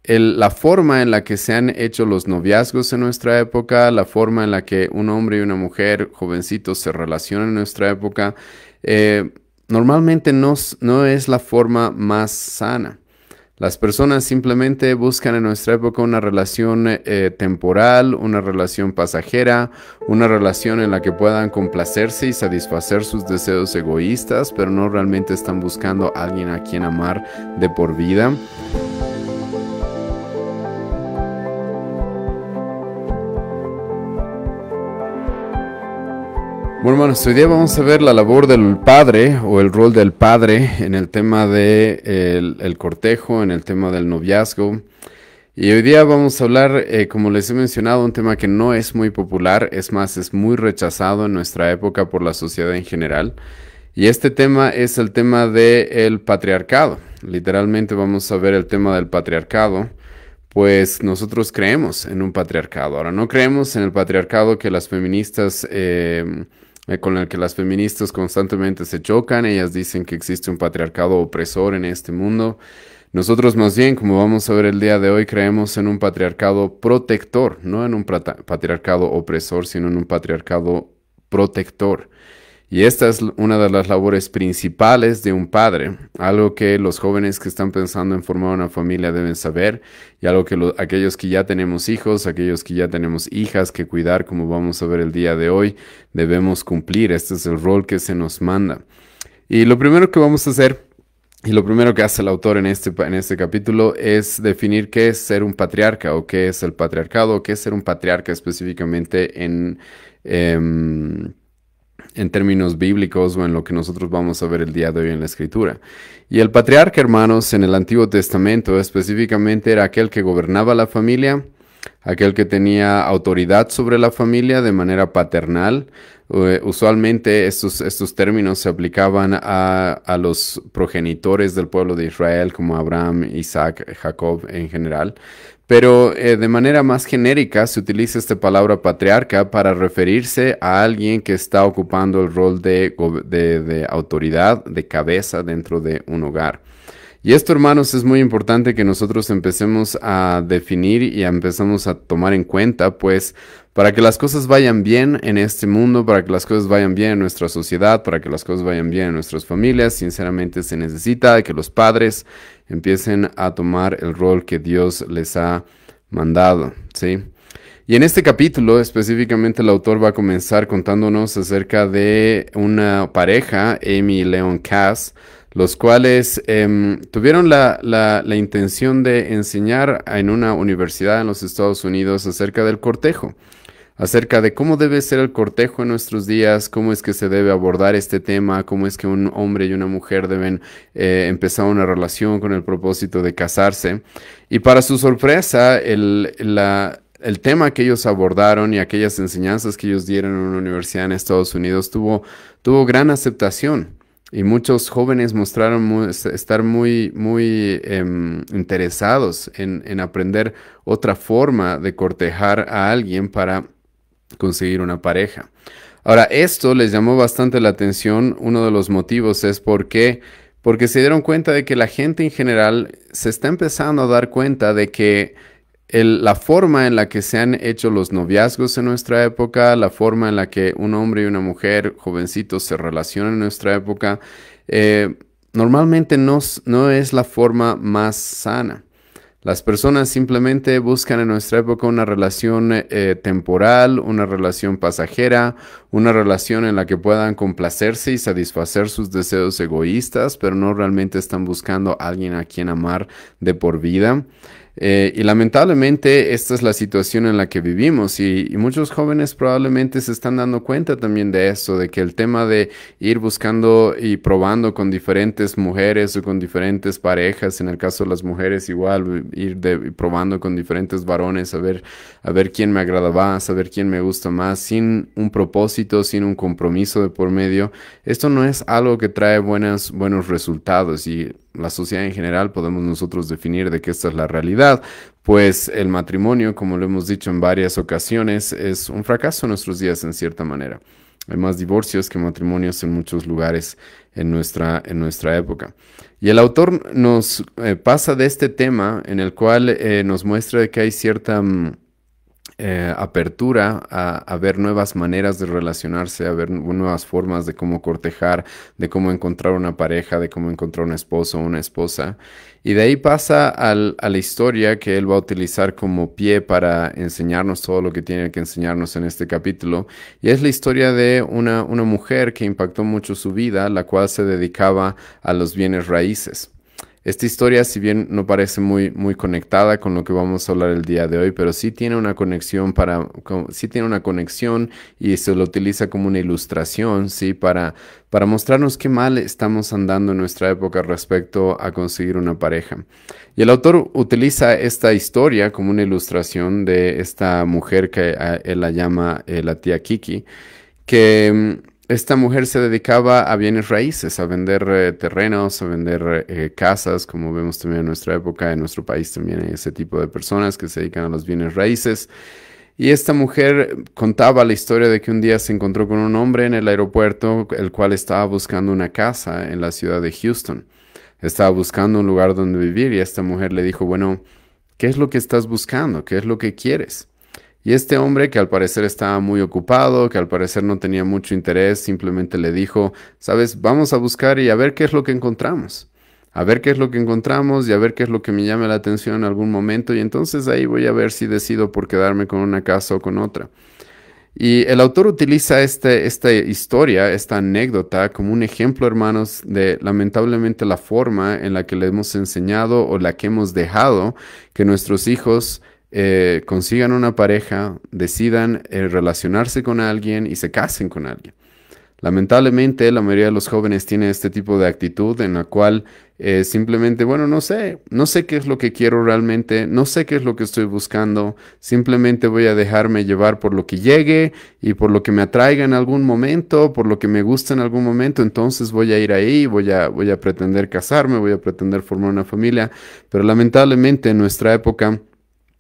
la forma en la que se han hecho los noviazgos en nuestra época, la forma en la que un hombre y una mujer jovencitos se relacionan en nuestra época, eh, normalmente no es la forma más sana. Las personas simplemente buscan en nuestra época una relación temporal, una relación pasajera, una relación en la que puedan complacerse y satisfacer sus deseos egoístas, pero no realmente están buscando a alguien a quien amar de por vida. Bueno, hermanos, hoy día vamos a ver la labor del padre o el rol del padre en el tema de el cortejo, en el tema del noviazgo. Y hoy día vamos a hablar, como les he mencionado, un tema que no es muy popular, es más, es muy rechazado en nuestra época por la sociedad en general. Y este tema es el tema del patriarcado. Literalmente vamos a ver el tema del patriarcado. Pues nosotros creemos en un patriarcado. Ahora, no creemos en el patriarcado que las feministas, con el que las feministas constantemente se chocan. Ellas dicen que existe un patriarcado opresor en este mundo. Nosotros más bien, como vamos a ver el día de hoy, creemos en un patriarcado protector, no en un patriarcado opresor, sino en un patriarcado protector. Y esta es una de las labores principales de un padre, algo que los jóvenes que están pensando en formar una familia deben saber, y algo que aquellos que ya tenemos hijos, aquellos que ya tenemos hijas que cuidar, como vamos a ver el día de hoy, debemos cumplir. Este es el rol que se nos manda. Y lo primero que vamos a hacer, y lo primero que hace el autor en este capítulo, es definir qué es ser un patriarca, o qué es el patriarcado, o qué es ser un patriarca específicamente en términos bíblicos o en lo que nosotros vamos a ver el día de hoy en la Escritura. Y el patriarca, hermanos, en el Antiguo Testamento específicamente era aquel que gobernaba la familia, aquel que tenía autoridad sobre la familia de manera paternal. Usualmente estos términos se aplicaban a los progenitores del pueblo de Israel, como Abraham, Isaac, Jacob en general. Pero de manera más genérica se utiliza esta palabra patriarca para referirse a alguien que está ocupando el rol de autoridad, de cabeza dentro de un hogar. Y esto, hermanos, es muy importante que nosotros empecemos a definir y empezamos a tomar en cuenta, pues, para que las cosas vayan bien en este mundo, para que las cosas vayan bien en nuestra sociedad, para que las cosas vayan bien en nuestras familias, sinceramente se necesita que los padres empiecen a tomar el rol que Dios les ha mandado, ¿sí? Y en este capítulo específicamente el autor va a comenzar contándonos acerca de una pareja, Amy y Leon Cass, los cuales tuvieron la intención de enseñar en una universidad en los Estados Unidos acerca del cortejo, acerca de cómo debe ser el cortejo en nuestros días, cómo es que se debe abordar este tema, cómo es que un hombre y una mujer deben empezar una relación con el propósito de casarse. Y para su sorpresa, el tema que ellos abordaron y aquellas enseñanzas que ellos dieron en una universidad en Estados Unidos tuvo gran aceptación. Y muchos jóvenes mostraron estar muy interesados en aprender otra forma de cortejar a alguien para conseguir una pareja. Ahora, esto les llamó bastante la atención. Uno de los motivos es porque se dieron cuenta de que la gente en general se está empezando a dar cuenta de que la forma en la que se han hecho los noviazgos en nuestra época, la forma en la que un hombre y una mujer jovencitos se relacionan en nuestra época, normalmente no es la forma más sana. Las personas simplemente buscan en nuestra época una relación temporal, una relación pasajera, una relación en la que puedan complacerse y satisfacer sus deseos egoístas, pero no realmente están buscando a alguien a quien amar de por vida. Y lamentablemente esta es la situación en la que vivimos y muchos jóvenes probablemente se están dando cuenta también de eso, de que el tema de ir buscando y probando con diferentes mujeres o con diferentes parejas, en el caso de las mujeres igual, probando con diferentes varones, a ver quién me agrada más, a ver quién me gusta más, sin un propósito, sin un compromiso de por medio. Esto no es algo que trae buenos resultados y la sociedad en general podemos nosotros definir de que esta es la realidad, pues el matrimonio, como lo hemos dicho en varias ocasiones, es un fracaso en nuestros días en cierta manera. Hay más divorcios que matrimonios en muchos lugares en nuestra época. Y el autor nos pasa de este tema en el cual nos muestra de que hay cierta apertura a ver nuevas maneras de relacionarse, a ver nuevas formas de cómo cortejar, de cómo encontrar una pareja, de cómo encontrar un esposo o una esposa. Y de ahí pasa a la historia que él va a utilizar como pie para enseñarnos todo lo que tiene que enseñarnos en este capítulo. Y es la historia de una mujer que impactó mucho su vida, la cual se dedicaba a los bienes raíces. Esta historia, si bien no parece muy conectada con lo que vamos a hablar el día de hoy, pero sí tiene una conexión sí tiene una conexión y se lo utiliza como una ilustración, ¿sí? Para mostrarnos qué mal estamos andando en nuestra época respecto a conseguir una pareja. Y el autor utiliza esta historia como una ilustración de esta mujer que él la llama la tía Kiki, que esta mujer se dedicaba a bienes raíces, a vender terrenos, a vender casas, como vemos también en nuestra época, en nuestro país también hay ese tipo de personas que se dedican a los bienes raíces. Y esta mujer contaba la historia de que un día se encontró con un hombre en el aeropuerto, el cual estaba buscando una casa en la ciudad de Houston. Estaba buscando un lugar donde vivir y esta mujer le dijo, bueno, ¿qué es lo que estás buscando? ¿Qué es lo que quieres? Y este hombre, que al parecer estaba muy ocupado, que al parecer no tenía mucho interés, simplemente le dijo, sabes, vamos a buscar y a ver qué es lo que encontramos. A ver qué es lo que encontramos y a ver qué es lo que me llame la atención en algún momento. Y entonces ahí voy a ver si decido por quedarme con una casa o con otra. Y el autor utiliza esta historia, esta anécdota, como un ejemplo, hermanos, de lamentablemente la forma en la que le hemos enseñado o la que hemos dejado que nuestros hijos consigan una pareja, decidan relacionarse con alguien y se casen con alguien. Lamentablemente, la mayoría de los jóvenes tiene este tipo de actitud en la cual simplemente, bueno, no sé qué es lo que quiero realmente, no sé qué es lo que estoy buscando, simplemente voy a dejarme llevar por lo que llegue y por lo que me atraiga en algún momento, por lo que me gusta en algún momento, entonces voy a ir ahí, voy a pretender casarme, voy a pretender formar una familia, pero lamentablemente en nuestra época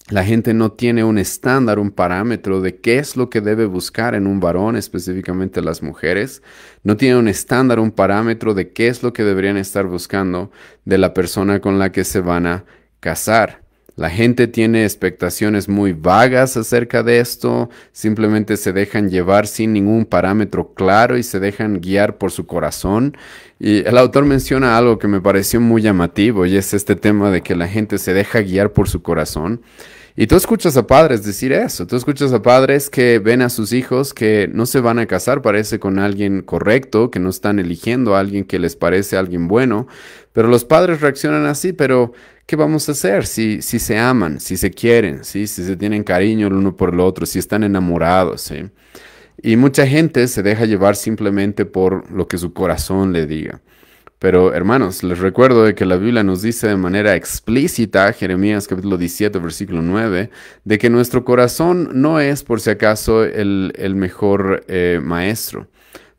la gente no tiene un estándar, un parámetro de qué es lo que debe buscar en un varón, específicamente las mujeres. No tiene un estándar, un parámetro de qué es lo que deberían estar buscando de la persona con la que se van a casar. La gente tiene expectaciones muy vagas acerca de esto, simplemente se dejan llevar sin ningún parámetro claro y se dejan guiar por su corazón. Y el autor menciona algo que me pareció muy llamativo y es este tema de que la gente se deja guiar por su corazón. Y tú escuchas a padres decir eso, tú escuchas a padres que ven a sus hijos que no se van a casar, parece con alguien correcto, que no están eligiendo a alguien que les parece alguien bueno, pero los padres reaccionan así, pero ¿qué vamos a hacer si se aman, si se quieren, si se tienen cariño el uno por el otro, si están enamorados? ¿Sí? Y mucha gente se deja llevar simplemente por lo que su corazón le diga. Pero hermanos, les recuerdo de que la Biblia nos dice de manera explícita, Jeremías capítulo 17, versículo 9, de que nuestro corazón no es por si acaso el mejor maestro.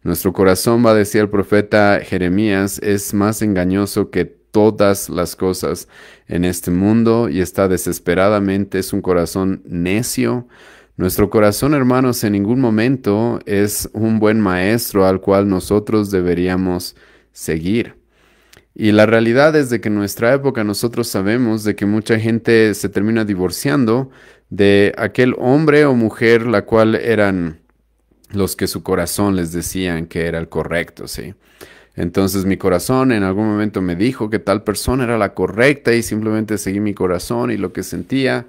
Nuestro corazón, va a decir el profeta Jeremías, es más engañoso que todas las cosas en este mundo y está desesperadamente, es un corazón necio. Nuestro corazón, hermanos, en ningún momento es un buen maestro al cual nosotros deberíamos seguir. Y la realidad es de que en nuestra época nosotros sabemos de que mucha gente se termina divorciando de aquel hombre o mujer la cual eran los que su corazón les decían que era el correcto, ¿sí? Entonces mi corazón en algún momento me dijo que tal persona era la correcta y simplemente seguí mi corazón y lo que sentía.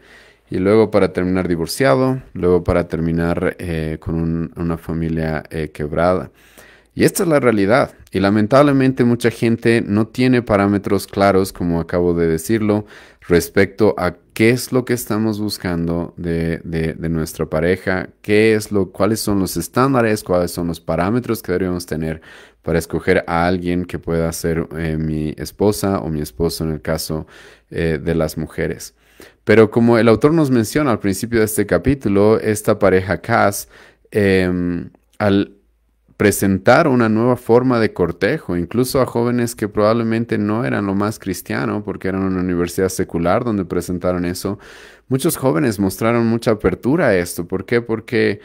Y luego para terminar divorciado, luego para terminar con una familia quebrada. Y esta es la realidad. Y lamentablemente mucha gente no tiene parámetros claros, como acabo de decirlo, respecto a qué es lo que estamos buscando de nuestra pareja, cuáles son los estándares, cuáles son los parámetros que deberíamos tener para escoger a alguien que pueda ser mi esposa o mi esposo en el caso de las mujeres. Pero como el autor nos menciona al principio de este capítulo, esta pareja Cass, al presentar una nueva forma de cortejo, incluso a jóvenes que probablemente no eran lo más cristiano, porque eran una universidad secular donde presentaron eso, muchos jóvenes mostraron mucha apertura a esto. ¿Por qué? Porque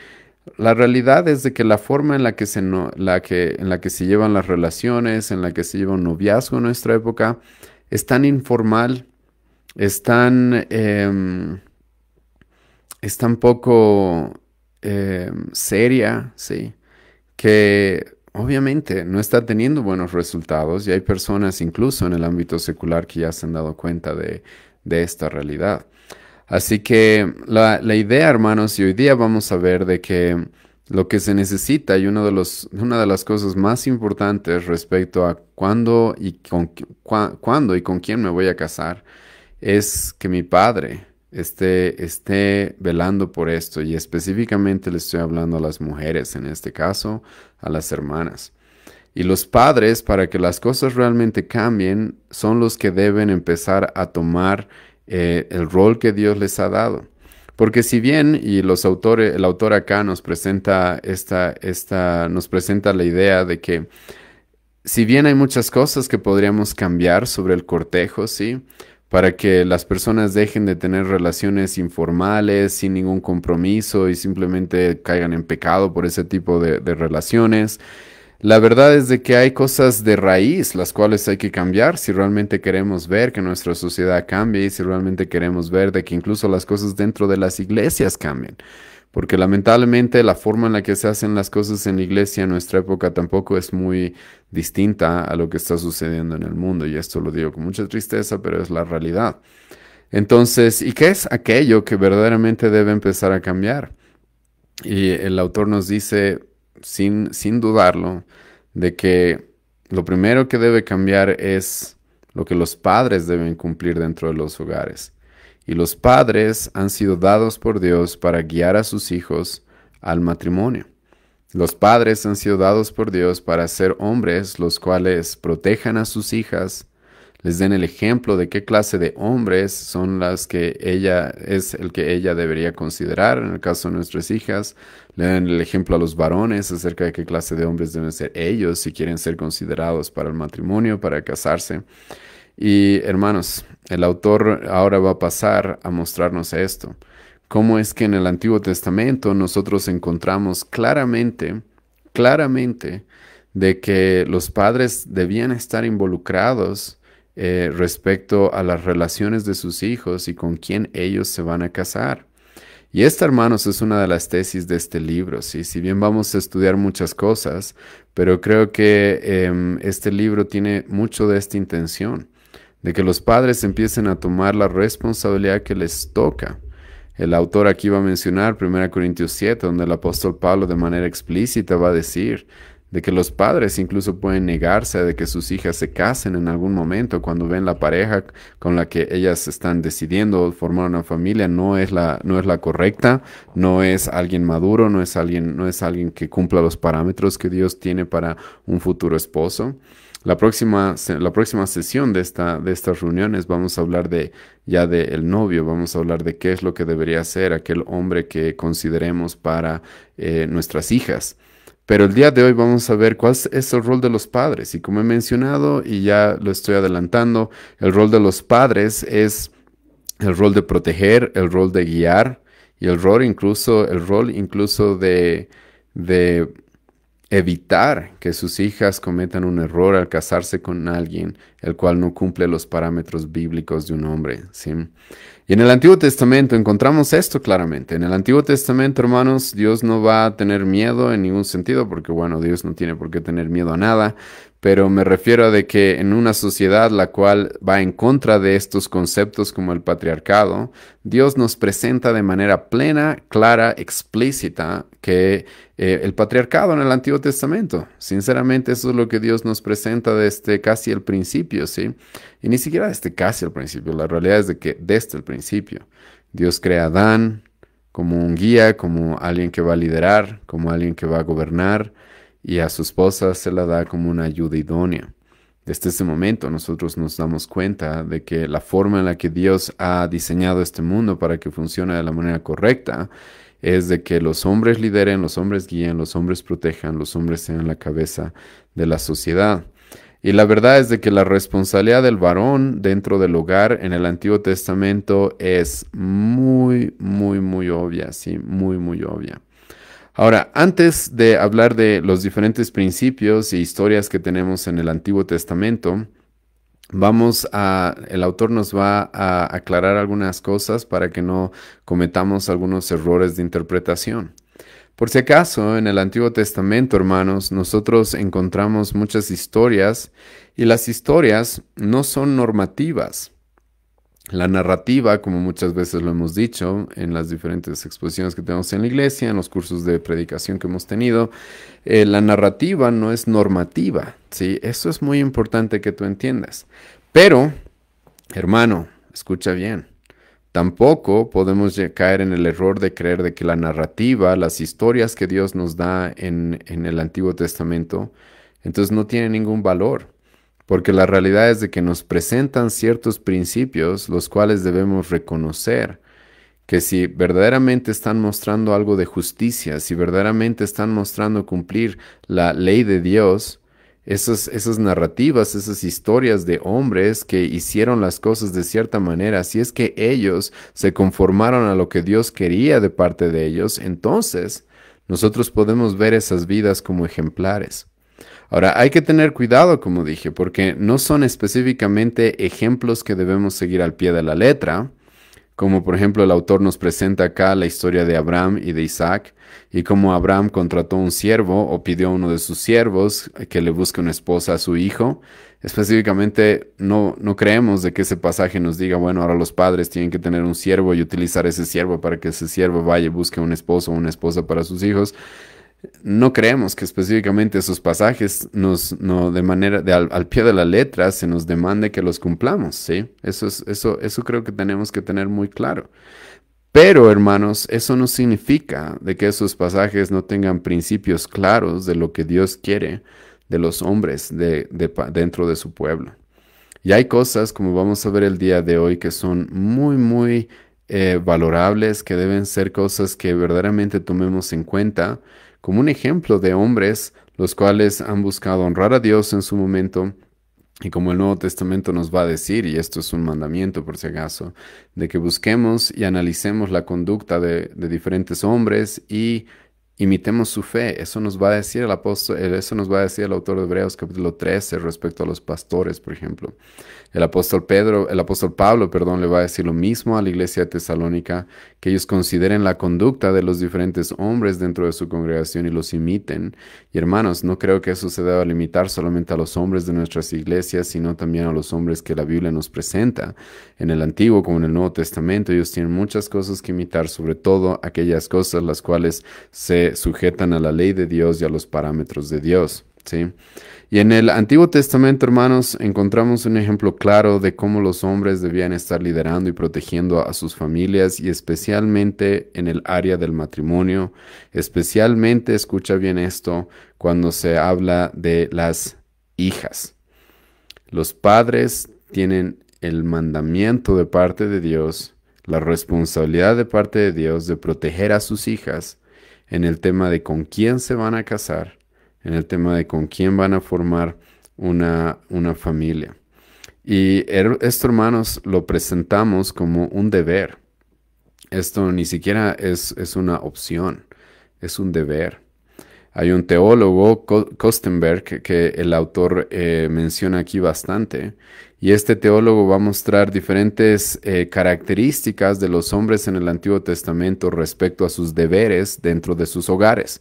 La realidad es de que la forma en la que en la que se llevan las relaciones, en la que se lleva un noviazgo en nuestra época, es tan informal, es tan, es tan poco seria, ¿sí? Que obviamente no está teniendo buenos resultados y hay personas incluso en el ámbito secular que ya se han dado cuenta de esta realidad. Así que la idea, hermanos, y hoy día vamos a ver de que lo que se necesita y una de las cosas más importantes respecto a cuándo y con quién me voy a casar es que mi padre esté velando por esto y específicamente le estoy hablando a las mujeres, en este caso, a las hermanas. Y los padres, para que las cosas realmente cambien, son los que deben empezar a tomar el rol que Dios les ha dado. Porque si bien, y el autor acá nos presenta nos presenta la idea de que si bien hay muchas cosas que podríamos cambiar sobre el cortejo, ¿sí? Para que las personas dejen de tener relaciones informales, sin ningún compromiso y simplemente caigan en pecado por ese tipo de relaciones. La verdad es de que hay cosas de raíz las cuales hay que cambiar si realmente queremos ver que nuestra sociedad cambie y si realmente queremos ver de que incluso las cosas dentro de las iglesias cambien. Porque lamentablemente la forma en la que se hacen las cosas en la iglesia en nuestra época tampoco es muy distinta a lo que está sucediendo en el mundo. Y esto lo digo con mucha tristeza, pero es la realidad. Entonces, ¿y qué es aquello que verdaderamente debe empezar a cambiar? Y el autor nos dice, sin dudarlo, de que lo primero que debe cambiar es lo que los padres deben cumplir dentro de los hogares. Y los padres han sido dados por Dios para guiar a sus hijos al matrimonio. Los padres han sido dados por Dios para ser hombres los cuales protejan a sus hijas, les den el ejemplo de qué clase de hombres son las que ella es el que ella debería considerar. En el caso de nuestras hijas, le den el ejemplo a los varones acerca de qué clase de hombres deben ser ellos si quieren ser considerados para el matrimonio, para casarse. Y hermanos, el autor ahora va a pasar a mostrarnos esto. Cómo es que en el Antiguo Testamento nosotros encontramos claramente, de que los padres debían estar involucrados respecto a las relaciones de sus hijos y con quién ellos se van a casar. Y esta, hermanos, es una de las tesis de este libro, ¿sí? Si bien vamos a estudiar muchas cosas, pero creo que este libro tiene mucho de esta intención, de que los padres empiecen a tomar la responsabilidad que les toca. El autor aquí va a mencionar 1 Corintios 7, donde el apóstol Pablo de manera explícita va a decir de que los padres incluso pueden negarse de que sus hijas se casen en algún momento cuando ven la pareja con la que ellas están decidiendo formar una familia no es la correcta, no es alguien maduro, no es alguien que cumpla los parámetros que Dios tiene para un futuro esposo. La próxima sesión de estas reuniones vamos a hablar ya del novio, vamos a hablar de qué es lo que debería ser aquel hombre que consideremos para nuestras hijas. Pero el día de hoy vamos a ver cuál es el rol de los padres. Y como he mencionado, y ya lo estoy adelantando, el rol de los padres es el rol de proteger, el rol de guiar y el rol incluso de evitar que sus hijas cometan un error al casarse con alguien el cual no cumple los parámetros bíblicos de un hombre, ¿sí? Y en el Antiguo Testamento encontramos esto claramente. En el Antiguo Testamento, hermanos, Dios no va a tener miedo en ningún sentido, porque bueno, Dios no tiene por qué tener miedo a nada, pero me refiero a de que en una sociedad la cual va en contra de estos conceptos como el patriarcado, Dios nos presenta de manera plena, clara, explícita que el patriarcado en el Antiguo Testamento. Sinceramente, eso es lo que Dios nos presenta desde casi el principio, ¿sí? Y ni siquiera desde casi el principio, la realidad es de que desde el principio Dios crea a Adán como un guía, como alguien que va a liderar, como alguien que va a gobernar, y a su esposa se la da como una ayuda idónea. Desde ese momento nosotros nos damos cuenta de que la forma en la que Dios ha diseñado este mundo para que funcione de la manera correcta es de que los hombres lideren, los hombres guíen, los hombres protejan, los hombres sean la cabeza de la sociedad. Y la verdad es de que la responsabilidad del varón dentro del hogar en el Antiguo Testamento es muy obvia, sí, muy obvia. Ahora, antes de hablar de los diferentes principios e historias que tenemos en el Antiguo Testamento, el autor nos va a aclarar algunas cosas para que no cometamos algunos errores de interpretación. Por si acaso, en el Antiguo Testamento, hermanos, nosotros encontramos muchas historias y las historias no son normativas. La narrativa, como muchas veces lo hemos dicho en las diferentes exposiciones que tenemos en la iglesia, en los cursos de predicación que hemos tenido, la narrativa no es normativa, ¿sí? Eso es muy importante que tú entiendas. Pero, hermano, escucha bien, tampoco podemos caer en el error de creer de que la narrativa, las historias que Dios nos da en el Antiguo Testamento, entonces no tienen ningún valor. Porque la realidad es de que nos presentan ciertos principios, los cuales debemos reconocer que si verdaderamente están mostrando algo de justicia, si verdaderamente están mostrando cumplir la ley de Dios, esas narrativas, esas historias de hombres que hicieron las cosas de cierta manera, si es que ellos se conformaron a lo que Dios quería de parte de ellos, entonces nosotros podemos ver esas vidas como ejemplares. Ahora, hay que tener cuidado, como dije, porque no son específicamente ejemplos que debemos seguir al pie de la letra, como por ejemplo el autor nos presenta acá la historia de Abraham y de Isaac, y cómo Abraham contrató un siervo o pidió a uno de sus siervos que le busque una esposa a su hijo. Específicamente no creemos de que ese pasaje nos diga, bueno, ahora los padres tienen que tener un siervo y utilizar ese siervo para que ese siervo vaya y busque un esposo o una esposa para sus hijos. No creemos que específicamente esos pasajes al pie de la letra se nos demande que los cumplamos, ¿sí? Eso creo que tenemos que tener muy claro. Pero, hermanos, eso no significa de que esos pasajes no tengan principios claros de lo que Dios quiere de los hombres dentro de su pueblo. Y hay cosas, como vamos a ver el día de hoy, que son muy valorables, que deben ser cosas que verdaderamente tomemos en cuenta como un ejemplo de hombres los cuales han buscado honrar a Dios en su momento. Y como el Nuevo Testamento nos va a decir, y esto es un mandamiento por si acaso, de que busquemos y analicemos la conducta de diferentes hombres y imitemos su fe. Eso nos va a decir el apóstol, eso nos va a decir el autor de Hebreos capítulo 13 respecto a los pastores, por ejemplo. El apóstol Pablo, perdón, le va a decir lo mismo a la iglesia de Tesalónica, que ellos consideren la conducta de los diferentes hombres dentro de su congregación y los imiten. Y hermanos, no creo que eso se deba limitar solamente a los hombres de nuestras iglesias, sino también a los hombres que la Biblia nos presenta. En el Antiguo como en el Nuevo Testamento, ellos tienen muchas cosas que imitar, sobre todo aquellas cosas las cuales se sujetan a la ley de Dios y a los parámetros de Dios, ¿sí? Y en el Antiguo Testamento, hermanos, encontramos un ejemplo claro de cómo los hombres debían estar liderando y protegiendo a sus familias, y especialmente en el área del matrimonio, especialmente, escucha bien esto, cuando se habla de las hijas. Los padres tienen el mandamiento de parte de Dios, la responsabilidad de parte de Dios de proteger a sus hijas en el tema de con quién se van a casar, en el tema de con quién van a formar una familia. Y esto, hermanos, lo presentamos como un deber. Esto ni siquiera es una opción, es un deber. Hay un teólogo, Kostenberg, que el autor menciona aquí bastante, y este teólogo va a mostrar diferentes características de los hombres en el Antiguo Testamento respecto a sus deberes dentro de sus hogares.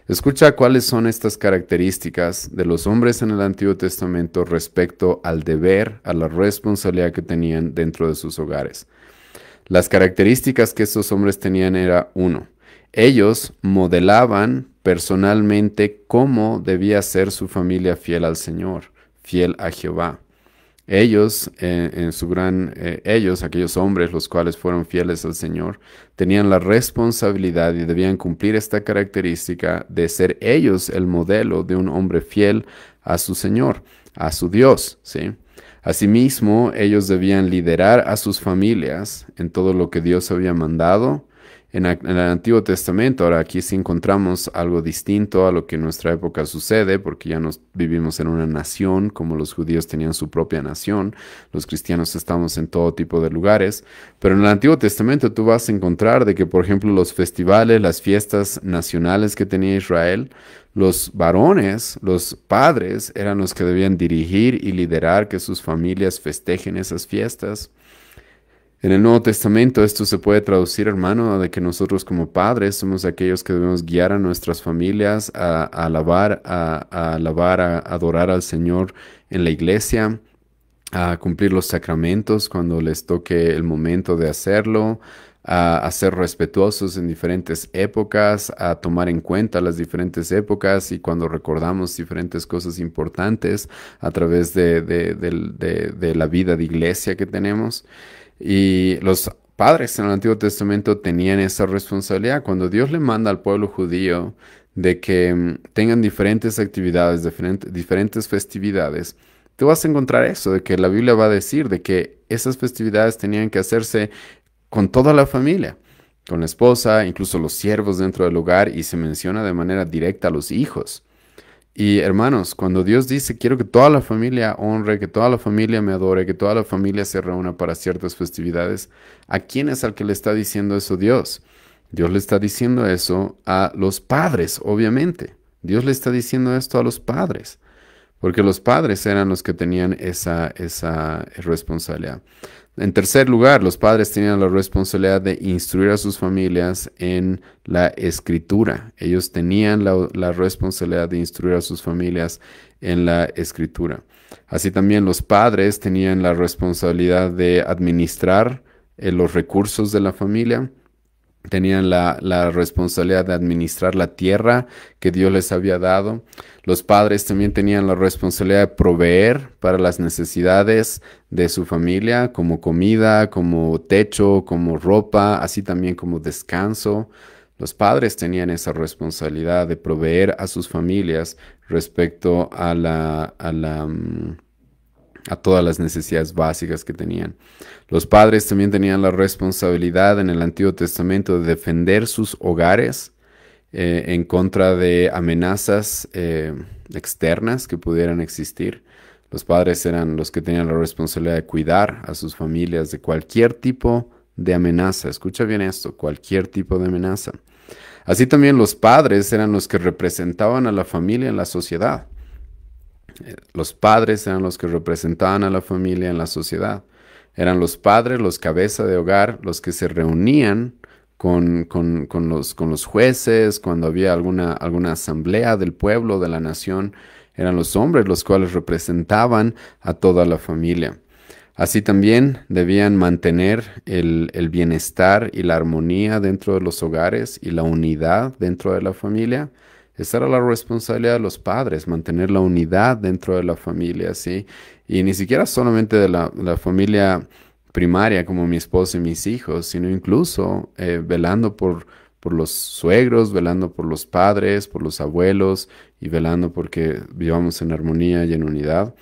Escucha cuáles son estas características de los hombres en el Antiguo Testamento respecto al deber, a la responsabilidad que tenían dentro de sus hogares. Las características que estos hombres tenían era, 1, ellos modelaban personalmente cómo debía ser su familia fiel al Señor, fiel a Jehová. Ellos, aquellos hombres los cuales fueron fieles al Señor, tenían la responsabilidad y debían cumplir esta característica de ser ellos el modelo de un hombre fiel a su Señor, a su Dios, ¿sí? Asimismo, ellos debían liderar a sus familias en todo lo que Dios había mandado, en el Antiguo Testamento. Ahora aquí sí encontramos algo distinto a lo que en nuestra época sucede, porque ya no vivimos en una nación como los judíos tenían su propia nación. Los cristianos estamos en todo tipo de lugares. Pero en el Antiguo Testamento tú vas a encontrar de que, por ejemplo, los festivales, las fiestas nacionales que tenía Israel, los varones, los padres, eran los que debían dirigir y liderar que sus familias festejen esas fiestas. En el Nuevo Testamento esto se puede traducir, hermano, de que nosotros como padres somos aquellos que debemos guiar a nuestras familias a alabar, a adorar al Señor en la iglesia, a cumplir los sacramentos cuando les toque el momento de hacerlo, a ser respetuosos en diferentes épocas, a tomar en cuenta las diferentes épocas y cuando recordamos diferentes cosas importantes a través de la vida de iglesia que tenemos. Y los padres en el Antiguo Testamento tenían esa responsabilidad. Cuando Dios le manda al pueblo judío de que tengan diferentes actividades, diferentes festividades, tú vas a encontrar eso, de que la Biblia va a decir de que esas festividades tenían que hacerse con toda la familia, con la esposa, incluso los siervos dentro del hogar, y se menciona de manera directa a los hijos. Y hermanos, cuando Dios dice, quiero que toda la familia honre, que toda la familia me adore, que toda la familia se reúna para ciertas festividades, ¿a quién es al que le está diciendo eso Dios? Dios le está diciendo eso a los padres, obviamente. Dios le está diciendo esto a los padres, porque los padres eran los que tenían esa responsabilidad. En tercer lugar, los padres tenían la responsabilidad de instruir a sus familias en la escritura. Ellos tenían la responsabilidad de instruir a sus familias en la escritura. Así también los padres tenían la responsabilidad de administrar los recursos de la familia. Tenían la responsabilidad de administrar la tierra que Dios les había dado. Los padres también tenían la responsabilidad de proveer para las necesidades de su familia, como comida, como techo, como ropa, así también como descanso. Los padres tenían esa responsabilidad de proveer a sus familias respecto a todas las necesidades básicas que tenían. Los padres también tenían la responsabilidad en el Antiguo Testamento de defender sus hogares en contra de amenazas externas que pudieran existir. Los padres eran los que tenían la responsabilidad de cuidar a sus familias de cualquier tipo de amenaza. Escucha bien esto, cualquier tipo de amenaza. Así también los padres eran los que representaban a la familia en la sociedad. Los padres eran los que representaban a la familia en la sociedad. Eran los padres, los cabeza de hogar, los que se reunían con los jueces, cuando había alguna asamblea del pueblo, de la nación. Eran los hombres los cuales representaban a toda la familia. Así también debían mantener el bienestar y la armonía dentro de los hogares y la unidad dentro de la familia. Esa era la responsabilidad de los padres, mantener la unidad dentro de la familia, ¿sí? Y ni siquiera solamente de la familia primaria como mi esposa y mis hijos, sino incluso velando por los suegros, velando por los padres, por los abuelos y velando porque vivamos en armonía y en unidad.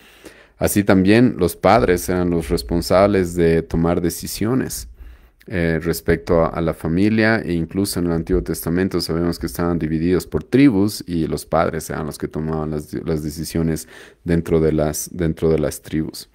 Así también los padres eran los responsables de tomar decisiones respecto a la familia, e incluso en el Antiguo Testamento sabemos que estaban divididos por tribus y los padres eran los que tomaban las decisiones dentro de las tribus.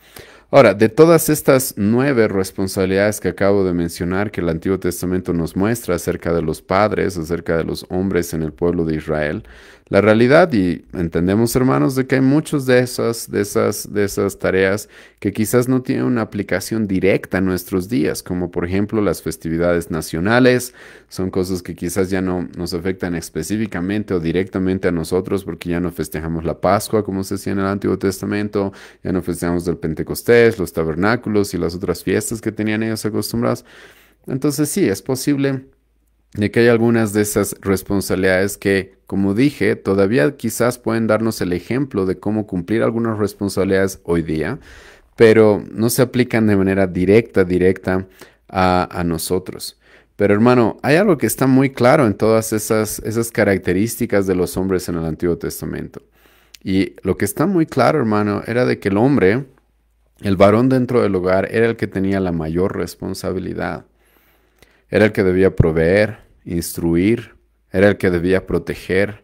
Ahora, de todas estas 9 responsabilidades que acabo de mencionar que el Antiguo Testamento nos muestra acerca de los padres, acerca de los hombres en el pueblo de Israel, la realidad, y entendemos, hermanos, de que hay muchas de esas tareas que quizás no tienen una aplicación directa en nuestros días, como por ejemplo las festividades nacionales. Son cosas que quizás ya no nos afectan específicamente o directamente a nosotros, porque ya no festejamos la Pascua como se hacía en el Antiguo Testamento, ya no festejamos el Pentecostés, los tabernáculos y las otras fiestas que tenían ellos acostumbrados. Entonces sí, es posible de que hay algunas de esas responsabilidades que, como dije, todavía quizás pueden darnos el ejemplo de cómo cumplir algunas responsabilidades hoy día, pero no se aplican de manera directa a nosotros. Pero hermano, hay algo que está muy claro en todas esas características de los hombres en el Antiguo Testamento. Y lo que está muy claro, hermano, era de que el hombre, el varón dentro del hogar, era el que tenía la mayor responsabilidad. Era el que debía proveer, instruir, era el que debía proteger,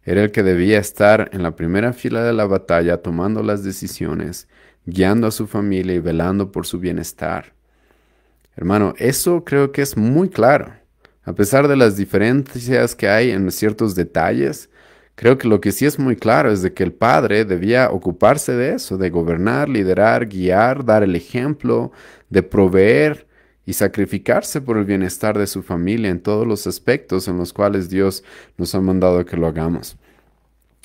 era el que debía estar en la primera fila de la batalla tomando las decisiones, guiando a su familia y velando por su bienestar. Hermano, eso creo que es muy claro. A pesar de las diferencias que hay en ciertos detalles, creo que lo que sí es muy claro es de que el padre debía ocuparse de eso, de gobernar, liderar, guiar, dar el ejemplo, de proveer y sacrificarse por el bienestar de su familia en todos los aspectos en los cuales Dios nos ha mandado que lo hagamos.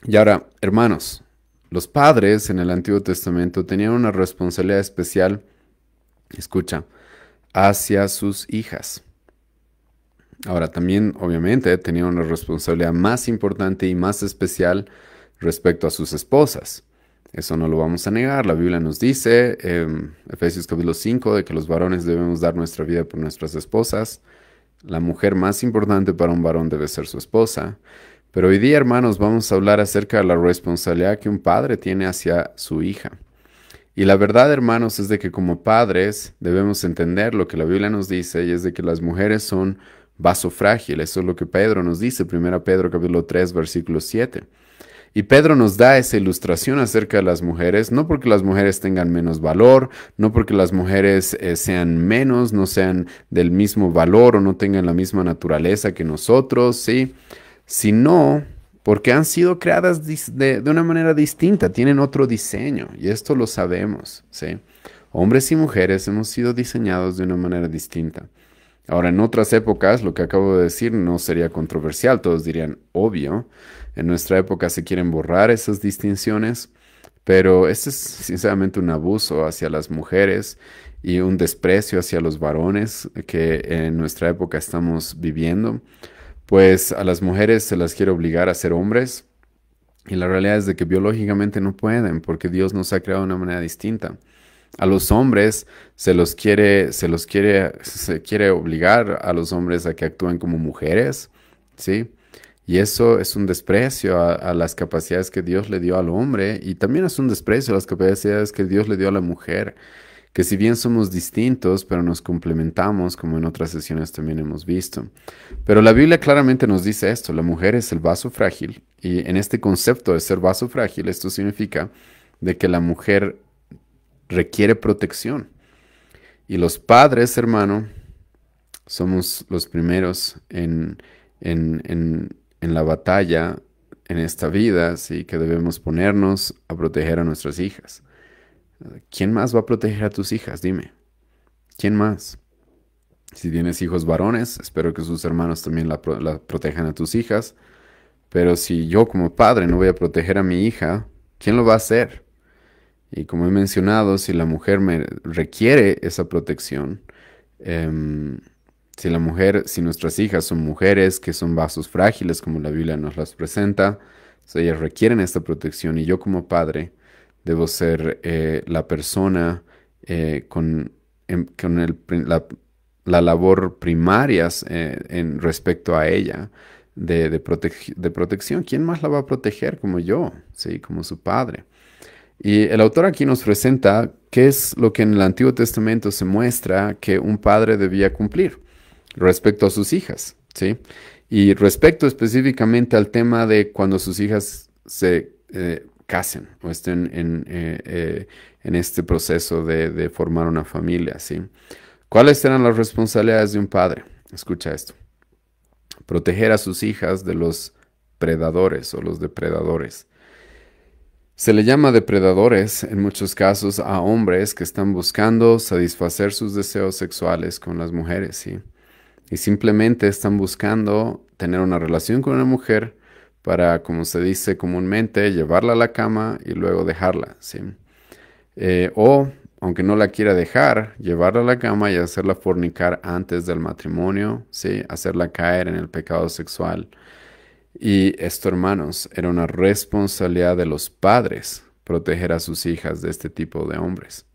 Y ahora, hermanos, los padres en el Antiguo Testamento tenían una responsabilidad especial, escucha, hacia sus hijas. Ahora, también, obviamente, tenían una responsabilidad más importante y más especial respecto a sus esposas. Eso no lo vamos a negar. La Biblia nos dice, Efesios capítulo 5, de que los varones debemos dar nuestra vida por nuestras esposas. La mujer más importante para un varón debe ser su esposa. Pero hoy día, hermanos, vamos a hablar acerca de la responsabilidad que un padre tiene hacia su hija. Y la verdad, hermanos, es de que como padres debemos entender lo que la Biblia nos dice, y es de que las mujeres son vaso frágil. Eso es lo que Pedro nos dice, 1 Pedro capítulo 3, versículo 7. Y Pedro nos da esa ilustración acerca de las mujeres, no porque las mujeres tengan menos valor, no porque las mujeres sean menos, no sean del mismo valor o no tengan la misma naturaleza que nosotros, ¿sí? Sino porque han sido creadas de una manera distinta, tienen otro diseño, y esto lo sabemos, ¿sí? Hombres y mujeres hemos sido diseñados de una manera distinta. Ahora, en otras épocas, lo que acabo de decir no sería controversial, todos dirían obvio. En nuestra época se quieren borrar esas distinciones, pero este es sinceramente un abuso hacia las mujeres y un desprecio hacia los varones que en nuestra época estamos viviendo. Pues a las mujeres se las quiere obligar a ser hombres y la realidad es de que biológicamente no pueden porque Dios nos ha creado de una manera distinta. A los hombres se quiere obligar a los hombres a que actúen como mujeres, ¿sí? Y eso es un desprecio a las capacidades que Dios le dio al hombre y también es un desprecio a las capacidades que Dios le dio a la mujer, que si bien somos distintos, pero nos complementamos, como en otras sesiones también hemos visto. Pero la Biblia claramente nos dice esto, la mujer es el vaso frágil y en este concepto de ser vaso frágil, esto significa de que la mujer requiere protección. Y los padres, hermano, somos los primeros en la batalla en esta vida, ¿sí? Que debemos ponernos a proteger a nuestras hijas. ¿Quién más va a proteger a tus hijas? Dime. ¿Quién más? Si tienes hijos varones, espero que sus hermanos también la protejan a tus hijas. Pero si yo como padre no voy a proteger a mi hija, ¿quién lo va a hacer? Y como he mencionado, si la mujer me requiere esa protección, si nuestras hijas son mujeres que son vasos frágiles, como la Biblia nos las presenta, ellas requieren esta protección y yo como padre debo ser la persona con la labor primaria en respecto a ella de protección. ¿Quién más la va a proteger como yo? ¿Sí? Como su padre. Y el autor aquí nos presenta qué es lo que en el Antiguo Testamento se muestra que un padre debía cumplir respecto a sus hijas, ¿sí? Y respecto específicamente al tema de cuando sus hijas se casen o estén en este proceso de formar una familia, ¿sí? ¿Cuáles eran las responsabilidades de un padre? Escucha esto. Proteger a sus hijas de los predadores o los depredadores. Se le llama depredadores en muchos casos a hombres que están buscando satisfacer sus deseos sexuales con las mujeres, ¿sí? Y simplemente están buscando tener una relación con una mujer para, como se dice comúnmente, llevarla a la cama y luego dejarla, ¿sí? O, aunque no la quiera dejar, llevarla a la cama y hacerla fornicar antes del matrimonio, ¿sí? Hacerla caer en el pecado sexual. Y esto, hermanos, era una responsabilidad de los padres proteger a sus hijas de este tipo de hombres.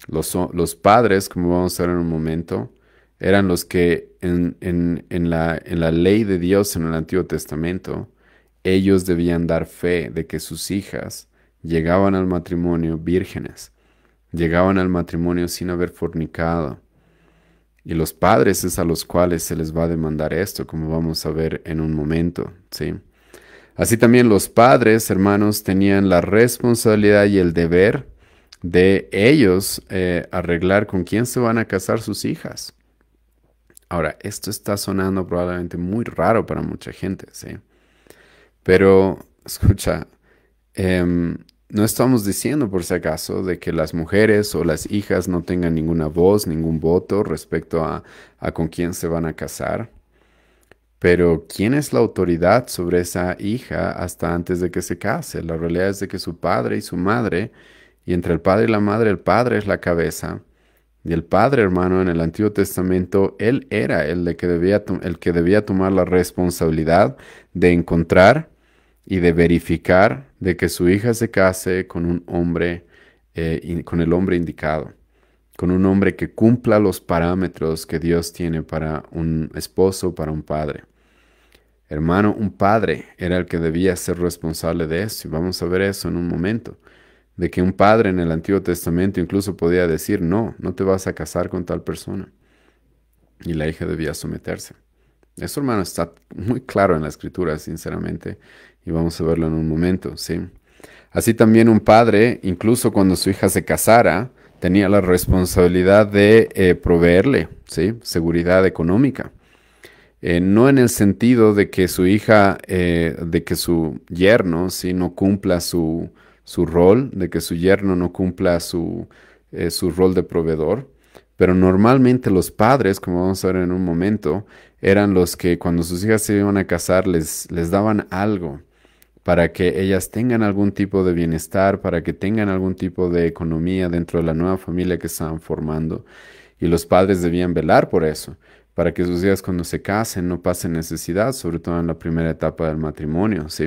Los padres, como vamos a ver en un momento, eran los que en la ley de Dios en el Antiguo Testamento, ellos debían dar fe de que sus hijas llegaban al matrimonio vírgenes, llegaban al matrimonio sin haber fornicado. Y los padres es a los cuales se les va a demandar esto, como vamos a ver en un momento, ¿sí? Así también los padres, hermanos, tenían la responsabilidad y el deber de ellos arreglar con quién se van a casar sus hijas. Ahora, esto está sonando probablemente muy raro para mucha gente, ¿sí? Pero, escucha, no estamos diciendo por si acaso de que las mujeres o las hijas no tengan ninguna voz, ningún voto respecto a con quién se van a casar. Pero ¿quién es la autoridad sobre esa hija hasta antes de que se case? La realidad es de que su padre y su madre, y entre el padre y la madre, el padre es la cabeza. Y el padre, hermano, en el Antiguo Testamento, él era el que debía tomar la responsabilidad de encontrar y de verificar de que su hija se case con un hombre, con el hombre indicado, con un hombre que cumpla los parámetros que Dios tiene para un esposo, para un padre. Hermano, un padre era el que debía ser responsable de eso, y vamos a ver eso en un momento, de que un padre en el Antiguo Testamento incluso podía decir, no, no te vas a casar con tal persona, y la hija debía someterse. Eso, hermano, está muy claro en la Escritura, sinceramente, y vamos a verlo en un momento, ¿sí? Así también un padre, incluso cuando su hija se casara, tenía la responsabilidad de proveerle, ¿sí? Seguridad económica. No en el sentido de que su hija, de que su yerno, ¿sí? No cumpla su rol, de que su yerno no cumpla su rol de proveedor, pero normalmente los padres, como vamos a ver en un momento, eran los que cuando sus hijas se iban a casar les daban algo para que ellas tengan algún tipo de bienestar, para que tengan algún tipo de economía dentro de la nueva familia que estaban formando. Y los padres debían velar por eso, para que sus hijas cuando se casen no pasen necesidad, sobre todo en la primera etapa del matrimonio, ¿sí?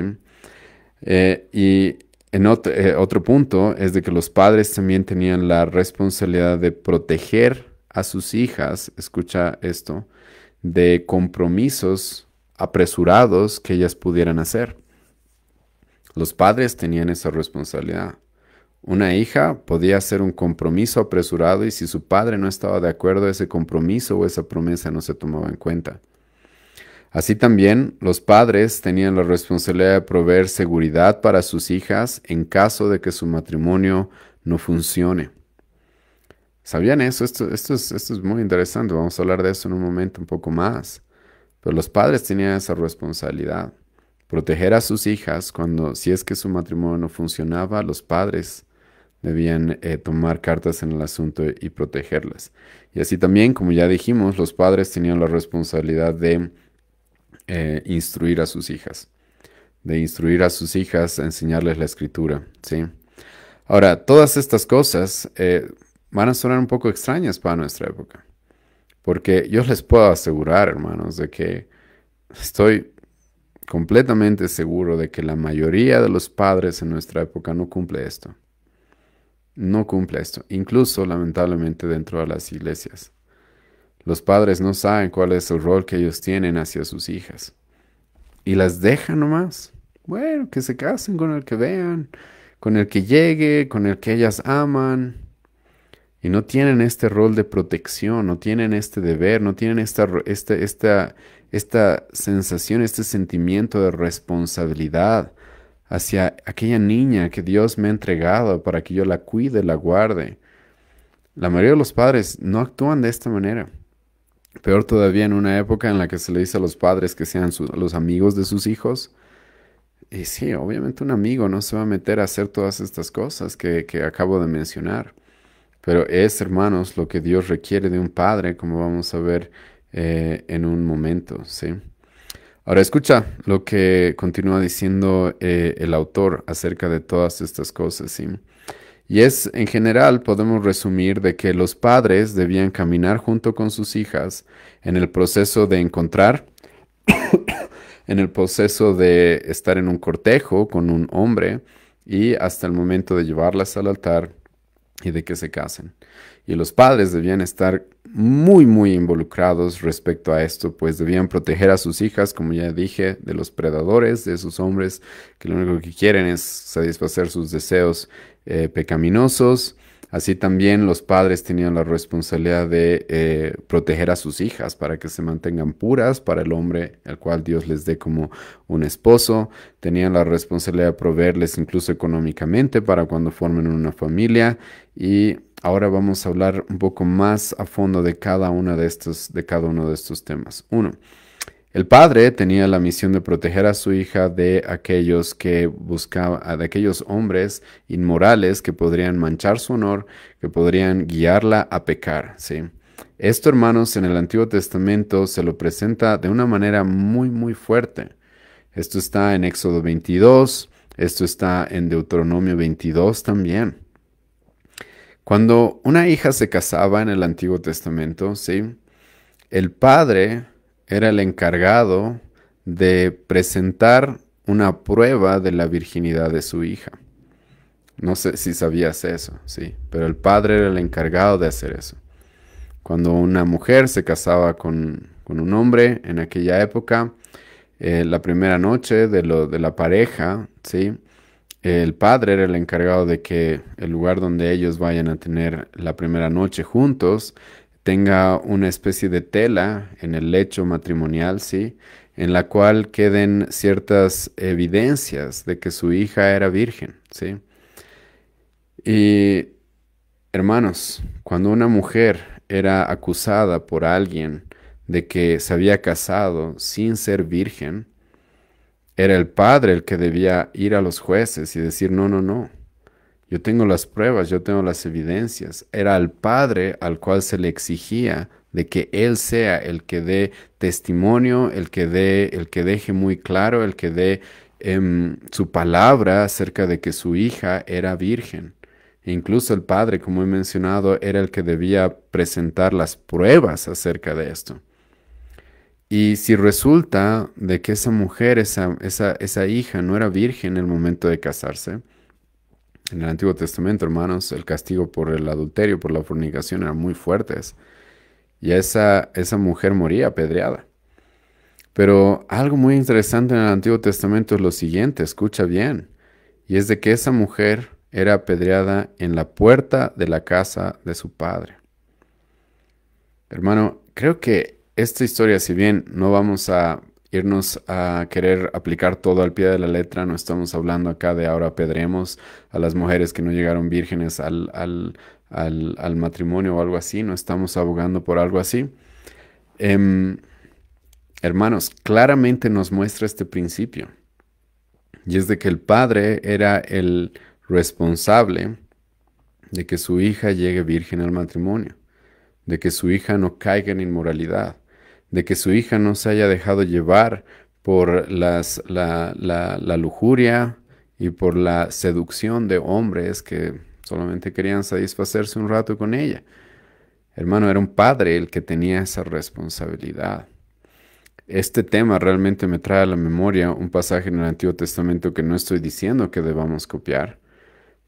Y en otro punto es de que los padres también tenían la responsabilidad de proteger a sus hijas, escucha esto, de compromisos apresurados que ellas pudieran hacer. Los padres tenían esa responsabilidad. Una hija podía hacer un compromiso apresurado y si su padre no estaba de acuerdo, ese compromiso o esa promesa no se tomaba en cuenta. Así también, los padres tenían la responsabilidad de proveer seguridad para sus hijas en caso de que su matrimonio no funcione. ¿Sabían eso? Esto es muy interesante. Vamos a hablar de eso en un momento un poco más. Pero los padres tenían esa responsabilidad. Proteger a sus hijas cuando, si es que su matrimonio no funcionaba, los padres debían tomar cartas en el asunto y protegerlas. Y así también, como ya dijimos, los padres tenían la responsabilidad de instruir a sus hijas. De instruir a sus hijas, a enseñarles la escritura, ¿sí? Ahora, todas estas cosas van a sonar un poco extrañas para nuestra época. Porque yo les puedo asegurar, hermanos, de que estoy completamente seguro de que la mayoría de los padres en nuestra época no cumple esto. No cumple esto. Incluso, lamentablemente, dentro de las iglesias. Los padres no saben cuál es el rol que ellos tienen hacia sus hijas. Y las dejan nomás. Bueno, que se casen con el que vean, con el que llegue, con el que ellas aman. Y no tienen este rol de protección, no tienen este deber, no tienen esta sensación, este sentimiento de responsabilidad hacia aquella niña que Dios me ha entregado para que yo la cuide, la guarde. La mayoría de los padres no actúan de esta manera. Peor todavía en una época en la que se le dice a los padres que sean los amigos de sus hijos. Y sí, obviamente un amigo no se va a meter a hacer todas estas cosas que acabo de mencionar. Pero es, hermanos, lo que Dios requiere de un padre, como vamos a ver en un momento, ¿sí? Ahora escucha lo que continúa diciendo el autor acerca de todas estas cosas, ¿sí? Y es, en general, podemos resumir de que los padres debían caminar junto con sus hijas en el proceso de encontrar, en el proceso de estar en un cortejo con un hombre y hasta el momento de llevarlas al altar y de que se casen. Y los padres debían estar muy, muy involucrados respecto a esto, pues debían proteger a sus hijas, como ya dije, de los predadores, de esos hombres que lo único que quieren es satisfacer sus deseos pecaminosos. Así también los padres tenían la responsabilidad de proteger a sus hijas para que se mantengan puras para el hombre, al cual Dios les dé como un esposo. Tenían la responsabilidad de proveerles incluso económicamente para cuando formen una familia. Y ahora vamos a hablar un poco más a fondo de cada uno de estos temas. Uno. El padre tenía la misión de proteger a su hija de aquellos que buscaban, de aquellos hombres inmorales que podrían manchar su honor, que podrían guiarla a pecar, ¿sí? Esto, hermanos, en el Antiguo Testamento se lo presenta de una manera muy, muy fuerte. Esto está en Éxodo 22, esto está en Deuteronomio 22 también. Cuando una hija se casaba en el Antiguo Testamento, ¿sí? El padre era el encargado de presentar una prueba de la virginidad de su hija. No sé si sabías eso, sí, pero el padre era el encargado de hacer eso. Cuando una mujer se casaba con un hombre en aquella época, la primera noche de la pareja, sí, el padre era el encargado de que el lugar donde ellos vayan a tener la primera noche juntos tenga una especie de tela en el lecho matrimonial, ¿sí? En la cual queden ciertas evidencias de que su hija era virgen, ¿sí? Y hermanos, cuando una mujer era acusada por alguien de que se había casado sin ser virgen, era el padre el que debía ir a los jueces y decir, no, no, no. Yo tengo las pruebas, yo tengo las evidencias. Era al padre al cual se le exigía de que él sea el que dé testimonio, el que deje muy claro, el que dé su palabra acerca de que su hija era virgen. E incluso el padre, como he mencionado, era el que debía presentar las pruebas acerca de esto. Y si resulta de que esa mujer, esa hija no era virgen en el momento de casarse, en el Antiguo Testamento, hermanos, el castigo por el adulterio, por la fornicación, eran muy fuertes. Y esa mujer moría apedreada. Pero algo muy interesante en el Antiguo Testamento es lo siguiente, escucha bien. Y es de que esa mujer era apedreada en la puerta de la casa de su padre. Hermano, creo que esta historia, si bien no vamos a irnos a querer aplicar todo al pie de la letra, no estamos hablando acá de ahora apedremos a las mujeres que no llegaron vírgenes al matrimonio o algo así, no estamos abogando por algo así. Em, Hermanos, claramente nos muestra este principio, y es de que el padre era el responsable de que su hija llegue virgen al matrimonio, de que su hija no caiga en inmoralidad, de que su hija no se haya dejado llevar por la lujuria y por la seducción de hombres que solamente querían satisfacerse un rato con ella. Hermano, era un padre el que tenía esa responsabilidad. Este tema realmente me trae a la memoria un pasaje en el Antiguo Testamento que no estoy diciendo que debamos copiar,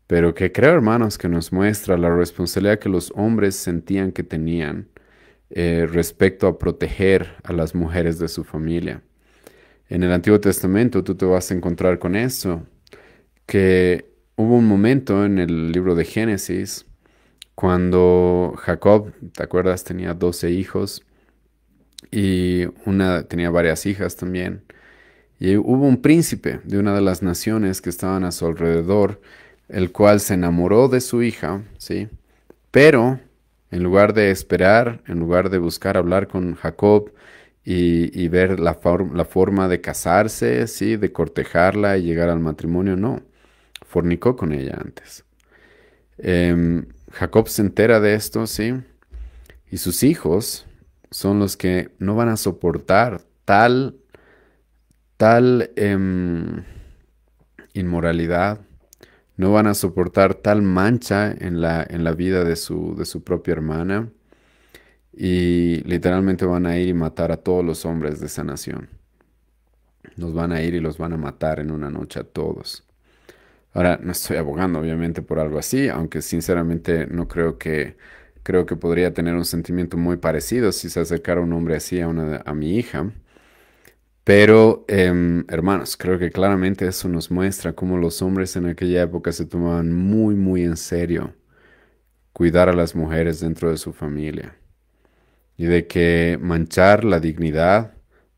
pero que creo, hermanos, que nos muestra la responsabilidad que los hombres sentían que tenían respecto a proteger a las mujeres de su familia. En el Antiguo Testamento tú te vas a encontrar con eso, que hubo un momento en el libro de Génesis cuando Jacob, ¿te acuerdas? Tenía 12 hijos y una tenía varias hijas también. Y hubo un príncipe de una de las naciones que estaban a su alrededor, el cual se enamoró de su hija, ¿sí? Pero en lugar de esperar, en lugar de buscar hablar con Jacob y ver la forma de casarse, ¿sí? De cortejarla y llegar al matrimonio, no. Fornicó con ella antes. Jacob se entera de esto, ¿sí? Y sus hijos son los que no van a soportar tal inmoralidad, no van a soportar tal mancha en la vida de su propia hermana y literalmente van a ir y matar a todos los hombres de esa nación. Los van a ir y los van a matar en una noche a todos. Ahora, no estoy abogando obviamente por algo así, aunque sinceramente no creo que podría tener un sentimiento muy parecido si se acercara un hombre así a mi hija. Pero, hermanos, creo que claramente eso nos muestra cómo los hombres en aquella época se tomaban muy, muy en serio cuidar a las mujeres dentro de su familia y de que manchar la dignidad,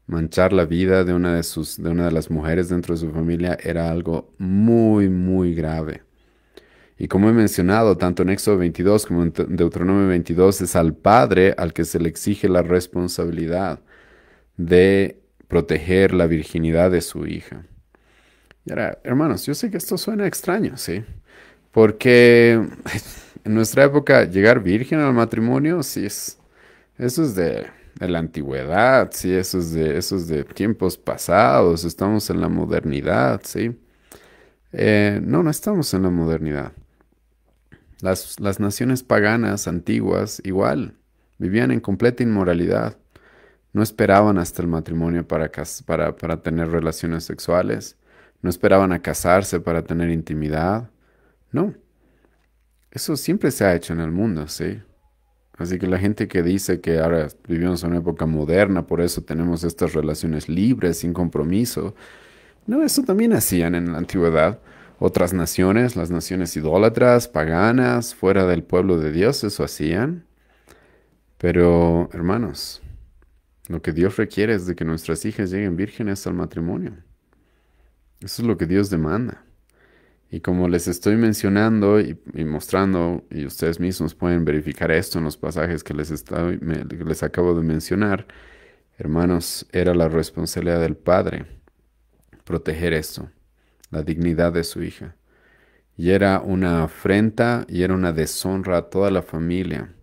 manchar la vida de una de las mujeres dentro de su familia era algo muy, muy grave. Y como he mencionado, tanto en Éxodo 22 como en Deuteronomio 22, es al padre al que se le exige la responsabilidad de proteger la virginidad de su hija. Y ahora, hermanos, yo sé que esto suena extraño, ¿sí? Porque en nuestra época llegar virgen al matrimonio, sí eso es de la antigüedad, sí, eso es de tiempos pasados, estamos en la modernidad, ¿sí? No estamos en la modernidad. Las naciones paganas antiguas igual vivían en completa inmoralidad. No esperaban hasta el matrimonio para tener relaciones sexuales. No esperaban a casarse para tener intimidad. No, eso siempre se ha hecho en el mundo, ¿sí? Así que la gente que dice que ahora vivimos en una época moderna, por eso tenemos estas relaciones libres, sin compromiso. No, eso también hacían en la antigüedad. Otras naciones, las naciones idólatras, paganas, fuera del pueblo de Dios, eso hacían. Pero, hermanos, lo que Dios requiere es de que nuestras hijas lleguen vírgenes al matrimonio. Eso es lo que Dios demanda. Y como les estoy mencionando y mostrando, y ustedes mismos pueden verificar esto en los pasajes que que les acabo de mencionar, hermanos, era la responsabilidad del padre proteger esto, la dignidad de su hija. Y era una afrenta y era una deshonra a toda la familia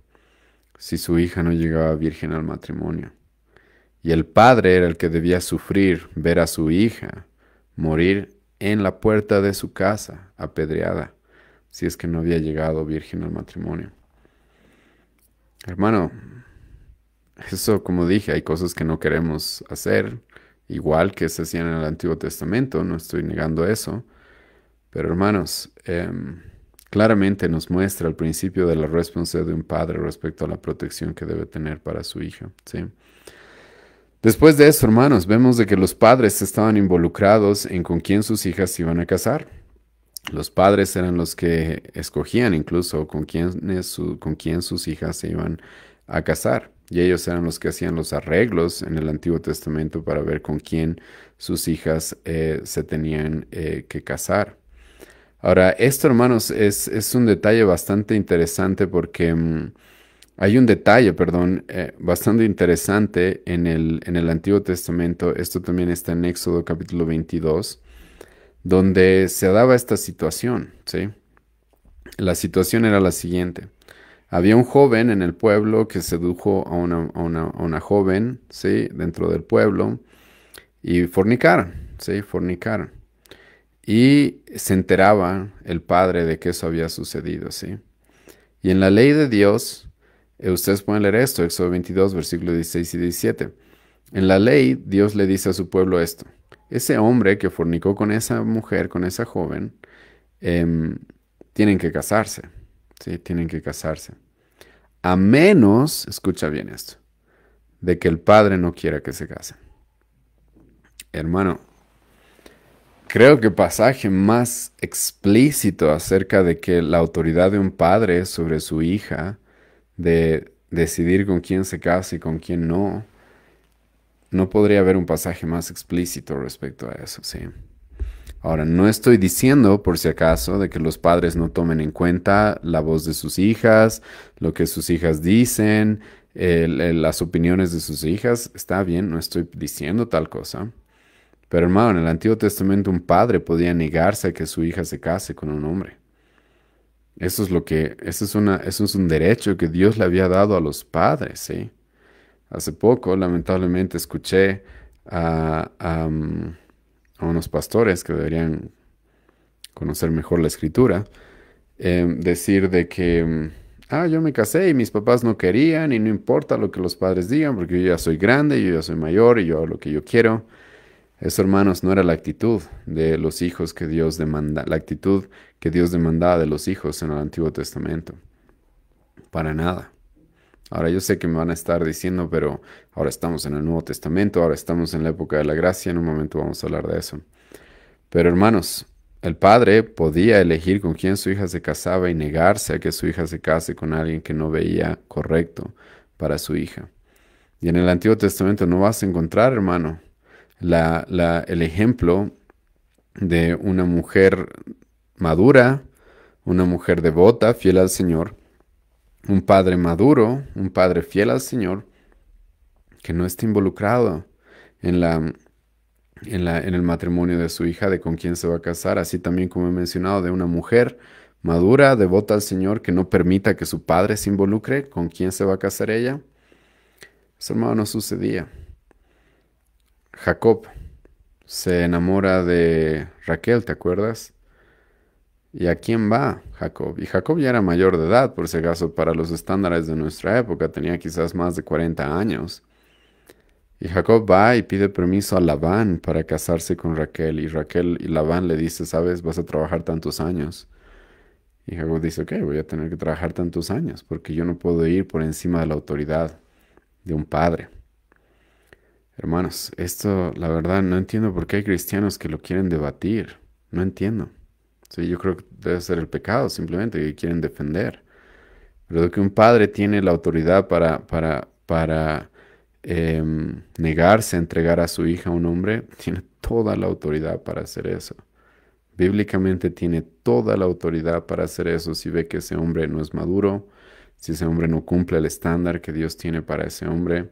si su hija no llegaba virgen al matrimonio. Y el padre era el que debía sufrir ver a su hija morir en la puerta de su casa, apedreada, si es que no había llegado virgen al matrimonio. Hermano, eso, como dije, hay cosas que no queremos hacer, igual que se hacían en el Antiguo Testamento, no estoy negando eso. Pero hermanos, claramente nos muestra el principio de la responsabilidad de un padre respecto a la protección que debe tener para su hija, ¿sí? Después de eso, hermanos, vemos de que los padres estaban involucrados en con quién sus hijas se iban a casar. Los padres eran los que escogían incluso con quién sus hijas se iban a casar. Y ellos eran los que hacían los arreglos en el Antiguo Testamento para ver con quién sus hijas se tenían que casar. Ahora, esto, hermanos, es un detalle bastante interesante porque hay un detalle, perdón, bastante interesante en el Antiguo Testamento. Esto también está en Éxodo capítulo 22, donde se daba esta situación, ¿sí? La situación era la siguiente. Había un joven en el pueblo que sedujo a una joven, ¿sí? Dentro del pueblo y fornicaron, ¿sí? Fornicaron. Y se enteraba el padre de que eso había sucedido, ¿sí? Y en la ley de Dios, ustedes pueden leer esto, Éxodo 22, versículos 16 y 17. En la ley, Dios le dice a su pueblo esto. Ese hombre que fornicó con esa mujer, con esa joven, tienen que casarse, ¿sí? Tienen que casarse. A menos, escucha bien esto, de que el padre no quiera que se casen. Hermano, creo que pasaje más explícito acerca de que la autoridad de un padre sobre su hija, de decidir con quién se casa y con quién no, no podría haber un pasaje más explícito respecto a eso, ¿sí? Ahora, no estoy diciendo, por si acaso, de que los padres no tomen en cuenta la voz de sus hijas, lo que sus hijas dicen, las opiniones de sus hijas. Está bien, no estoy diciendo tal cosa. Pero hermano, en el Antiguo Testamento un padre podía negarse a que su hija se case con un hombre. Eso es un derecho que Dios le había dado a los padres, ¿sí? Hace poco, lamentablemente, escuché a unos pastores que deberían conocer mejor la escritura, decir de que, yo me casé y mis papás no querían y no importa lo que los padres digan porque yo ya soy grande, yo ya soy mayor y yo hago lo que yo quiero. Eso, hermanos, no era la actitud de los hijos que Dios demanda, la actitud que Dios demandaba de los hijos en el Antiguo Testamento. Para nada. Ahora yo sé que me van a estar diciendo, pero ahora estamos en el Nuevo Testamento, ahora estamos en la época de la gracia, en un momento vamos a hablar de eso. Pero hermanos, el padre podía elegir con quién su hija se casaba y negarse a que su hija se case con alguien que no veía correcto para su hija. Y en el Antiguo Testamento no vas a encontrar, hermano, el ejemplo de una mujer madura, una mujer devota, fiel al Señor, un padre maduro, un padre fiel al Señor, que no esté involucrado en en el matrimonio de su hija, de con quién se va a casar, así también como he mencionado, de una mujer madura, devota al Señor, que no permita que su padre se involucre con quién se va a casar ella. Eso, hermano, no sucedía. Jacob se enamora de Raquel, ¿te acuerdas? ¿Y a quién va Jacob? Y Jacob ya era mayor de edad, por si acaso, para los estándares de nuestra época, tenía quizás más de 40 años. Y Jacob va y pide permiso a Labán para casarse con Raquel. Y Raquel y Labán le dice, sabes, vas a trabajar tantos años. Y Jacob dice, ok, voy a tener que trabajar tantos años porque yo no puedo ir por encima de la autoridad de un padre. Hermanos, esto la verdad no entiendo por qué hay cristianos que lo quieren debatir. No entiendo. Sí, yo creo que debe ser el pecado simplemente que quieren defender. Pero de que un padre tiene la autoridad para negarse a entregar a su hija a un hombre, tiene toda la autoridad para hacer eso. Bíblicamente tiene toda la autoridad para hacer eso si ve que ese hombre no es maduro, si ese hombre no cumple el estándar que Dios tiene para ese hombre,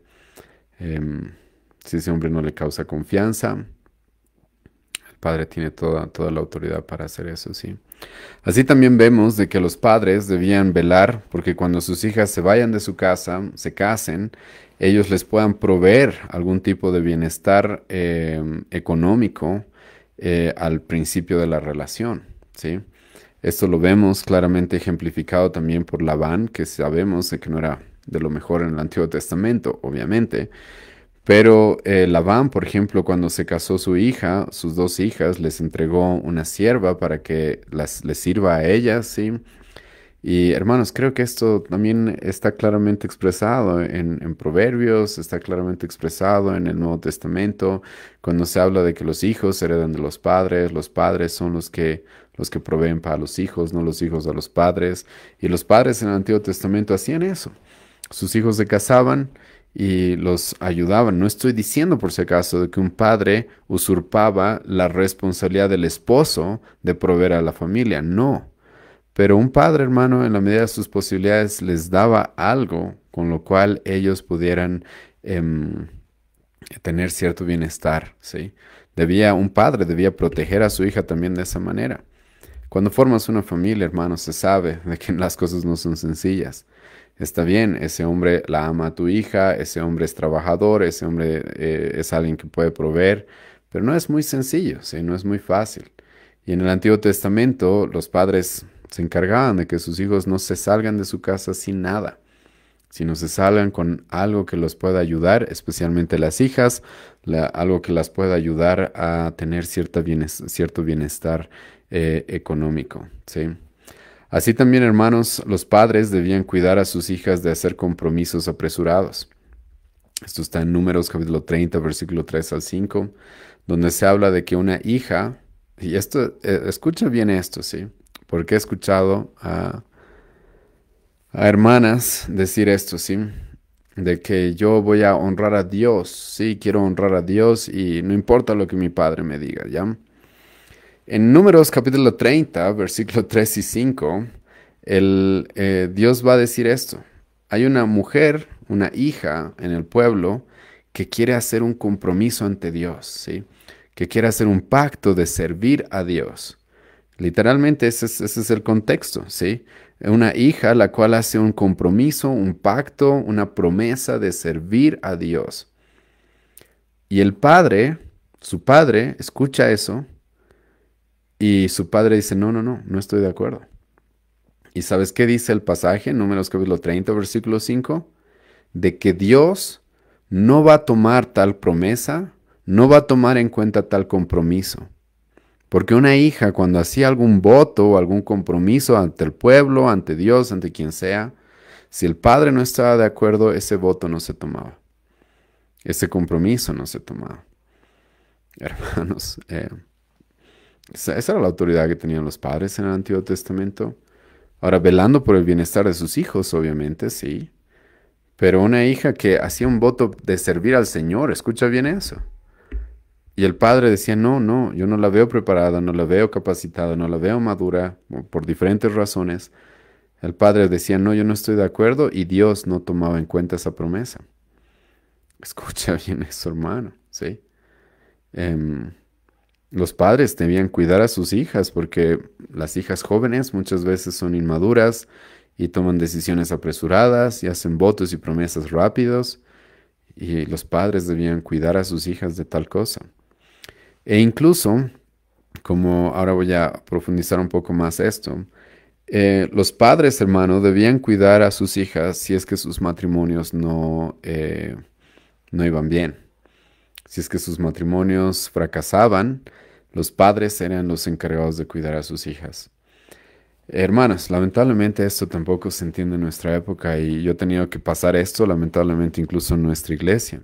em, si ese hombre no le causa confianza. El padre tiene toda la autoridad para hacer eso, sí. Así también vemos de que los padres debían velar porque cuando sus hijas se vayan de su casa, se casen, ellos les puedan proveer algún tipo de bienestar económico al principio de la relación, ¿sí? Esto lo vemos claramente ejemplificado también por Labán, que sabemos de que no era de lo mejor en el Antiguo Testamento, obviamente. Pero Labán, por ejemplo, cuando se casó su hija, sus dos hijas, les entregó una sierva para que les sirva a ellas, ¿sí? Y hermanos, creo que esto también está claramente expresado en Proverbios, está claramente expresado en el Nuevo Testamento, cuando se habla de que los hijos heredan de los padres son los que proveen para los hijos, no los hijos a los padres. Y los padres en el Antiguo Testamento hacían eso. Sus hijos se casaban y los ayudaban. No estoy diciendo por si acaso de que un padre usurpaba la responsabilidad del esposo de proveer a la familia, no. Pero un padre, hermano, en la medida de sus posibilidades, les daba algo con lo cual ellos pudieran tener cierto bienestar, ¿sí? Un padre debía proteger a su hija también de esa manera. Cuando formas una familia, hermano, se sabe de que las cosas no son sencillas. Está bien, ese hombre la ama a tu hija, ese hombre es trabajador, ese hombre es alguien que puede proveer, pero no es muy sencillo, ¿sí? No es muy fácil. Y en el Antiguo Testamento, los padres se encargaban de que sus hijos no se salgan de su casa sin nada, sino se salgan con algo que los pueda ayudar, especialmente las hijas, algo que las pueda ayudar a tener cierto bienestar económico, ¿sí? Así también, hermanos, los padres debían cuidar a sus hijas de hacer compromisos apresurados. Esto está en Números capítulo 30, versículo 3 al 5, donde se habla de que una hija, y esto, escucha bien esto, ¿sí? Porque he escuchado a hermanas decir esto, ¿sí? De que yo voy a honrar a Dios, sí, quiero honrar a Dios y no importa lo que mi padre me diga, ¿ya? En Números capítulo 30, versículo 3 y 5, Dios va a decir esto. Hay una mujer, una hija en el pueblo que quiere hacer un compromiso ante Dios, ¿sí? Que quiere hacer un pacto de servir a Dios. Literalmente ese es el contexto, ¿sí? Una hija la cual hace un compromiso, un pacto, una promesa de servir a Dios. Y el padre, su padre, escucha eso y su padre dice, no estoy de acuerdo. ¿Y sabes qué dice el pasaje, Números capítulo 30, versículo 5? De que Dios no va a tomar tal promesa, no va a tomar en cuenta tal compromiso. Porque una hija cuando hacía algún voto o algún compromiso ante el pueblo, ante Dios, ante quien sea, si el padre no estaba de acuerdo, ese voto no se tomaba. Ese compromiso no se tomaba. Hermanos, Esa era la autoridad que tenían los padres en el Antiguo Testamento. Ahora, velando por el bienestar de sus hijos, obviamente, sí. Pero una hija que hacía un voto de servir al Señor, escucha bien eso. Y el padre decía, no, no, yo no la veo preparada, no la veo capacitada, no la veo madura, por diferentes razones. El padre decía, no, yo no estoy de acuerdo, y Dios no tomaba en cuenta esa promesa. Escucha bien eso, hermano, ¿sí? Em, los padres debían cuidar a sus hijas porque las hijas jóvenes muchas veces son inmaduras y toman decisiones apresuradas y hacen votos y promesas rápidos, y los padres debían cuidar a sus hijas de tal cosa. E incluso, como ahora voy a profundizar un poco más esto, los padres, hermano, debían cuidar a sus hijas si es que sus matrimonios no iban bien. Si es que sus matrimonios fracasaban, los padres eran los encargados de cuidar a sus hijas. Hermanos, lamentablemente esto tampoco se entiende en nuestra época y yo he tenido que pasar esto, lamentablemente, incluso en nuestra iglesia.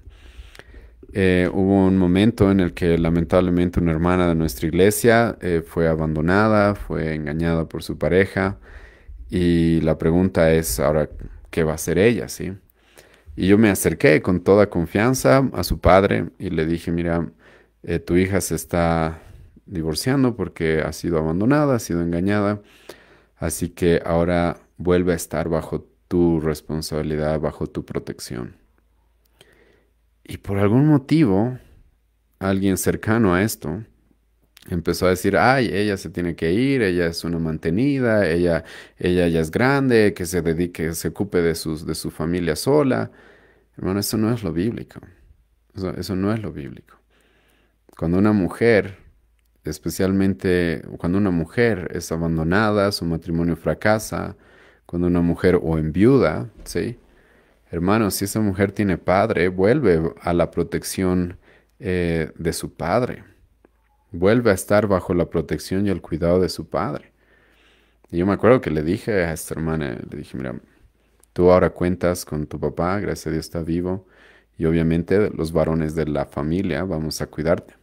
Hubo un momento en el que lamentablemente una hermana de nuestra iglesia fue abandonada, fue engañada por su pareja, y la pregunta es ahora, ¿qué va a hacer ella, sí? Y yo me acerqué con toda confianza a su padre y le dije, mira, tu hija se está divorciando porque ha sido abandonada, ha sido engañada, así que ahora vuelve a estar bajo tu responsabilidad, bajo tu protección. Y por algún motivo, alguien cercano a esto empezó a decir, ay, ella se tiene que ir, ella es una mantenida, ella ya es grande, que se dedique, se ocupe de su familia sola. Hermano, eso no es lo bíblico. Eso no es lo bíblico. Cuando una mujer, especialmente cuando una mujer es abandonada, su matrimonio fracasa, cuando una mujer o enviuda, ¿sí? Hermano, si esa mujer tiene padre, vuelve a la protección de su padre. Vuelve a estar bajo la protección y el cuidado de su padre. Y yo me acuerdo que le dije a esta hermana, le dije, mira, tú ahora cuentas con tu papá, gracias a Dios está vivo, y obviamente los varones de la familia vamos a cuidarte.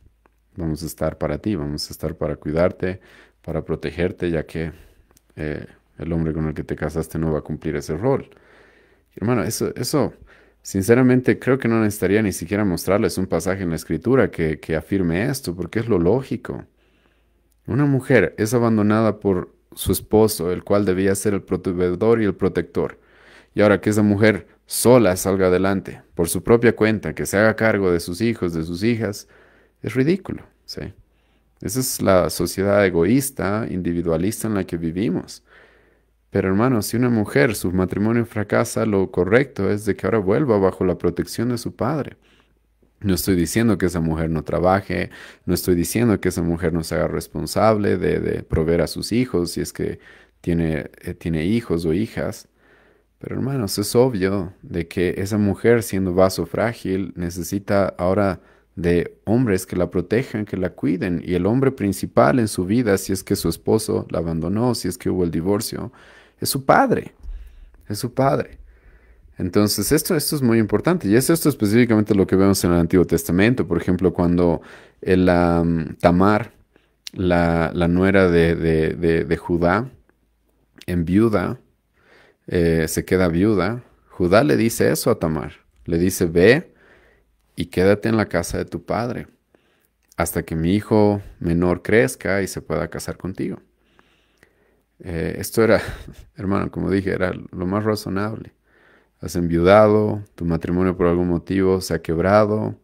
Vamos a estar para ti, vamos a estar para cuidarte, para protegerte, ya que el hombre con el que te casaste no va a cumplir ese rol. Hermano, sinceramente creo que no necesitaría ni siquiera mostrarles un pasaje en la escritura que afirme esto, porque es lo lógico. Una mujer es abandonada por su esposo, el cual debía ser el proveedor y el protector. Y ahora que esa mujer sola salga adelante, por su propia cuenta, que se haga cargo de sus hijos, de sus hijas, es ridículo, ¿sí? Esa es la sociedad egoísta, individualista en la que vivimos. Pero hermano, si una mujer, su matrimonio fracasa, lo correcto es de que ahora vuelva bajo la protección de su padre. No estoy diciendo que esa mujer no trabaje, no estoy diciendo que esa mujer no se haga responsable de proveer a sus hijos si es que tiene hijos o hijas. Pero hermanos, es obvio de que esa mujer, siendo vaso frágil, necesita ahora de hombres que la protejan, que la cuiden. Y el hombre principal en su vida, si es que su esposo la abandonó, si es que hubo el divorcio, es su padre. Es su padre. Entonces, esto es muy importante. Y es esto específicamente lo que vemos en el Antiguo Testamento. Por ejemplo, cuando Tamar, la nuera de Judá, enviuda, se queda viuda, Judá le dice eso a Tamar. Le dice, ve y quédate en la casa de tu padre hasta que mi hijo menor crezca y se pueda casar contigo. Esto era, hermano, como dije, era lo más razonable. Has enviudado, tu matrimonio por algún motivo se ha quebrado,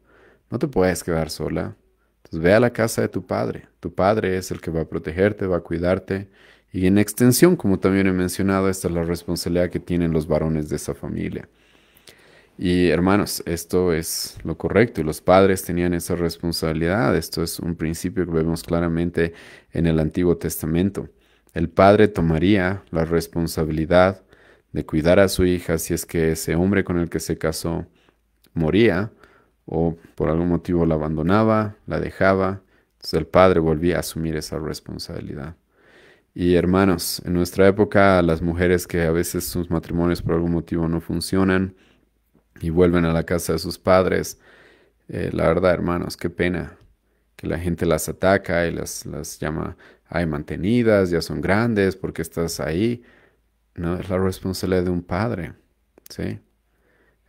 no te puedes quedar sola. Entonces ve a la casa de tu padre. Tu padre es el que va a protegerte, va a cuidarte. Y en extensión, como también he mencionado, esta es la responsabilidad que tienen los varones de esa familia. Y hermanos, esto es lo correcto y los padres tenían esa responsabilidad. Esto es un principio que vemos claramente en el Antiguo Testamento. El padre tomaría la responsabilidad de cuidar a su hija si es que ese hombre con el que se casó moría o por algún motivo la abandonaba, la dejaba. Entonces el padre volvía a asumir esa responsabilidad. Y hermanos, en nuestra época, las mujeres que a veces sus matrimonios por algún motivo no funcionan y vuelven a la casa de sus padres, la verdad, hermanos, que la gente las ataca y las llama, ay, mantenidas, ya son grandes, ¿porque estás ahí? No, es la responsabilidad de un padre, ¿sí?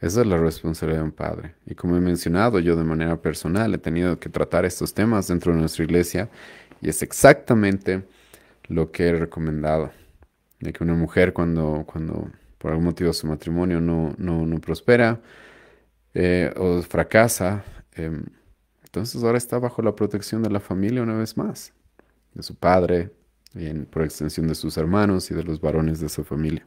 Esa es la responsabilidad de un padre. Y como he mencionado, yo de manera personal he tenido que tratar estos temas dentro de nuestra iglesia y es exactamente lo que he recomendado. De que una mujer cuando por algún motivo su matrimonio no prospera o fracasa, entonces ahora está bajo la protección de la familia una vez más, de su padre y por extensión de sus hermanos y de los varones de su familia.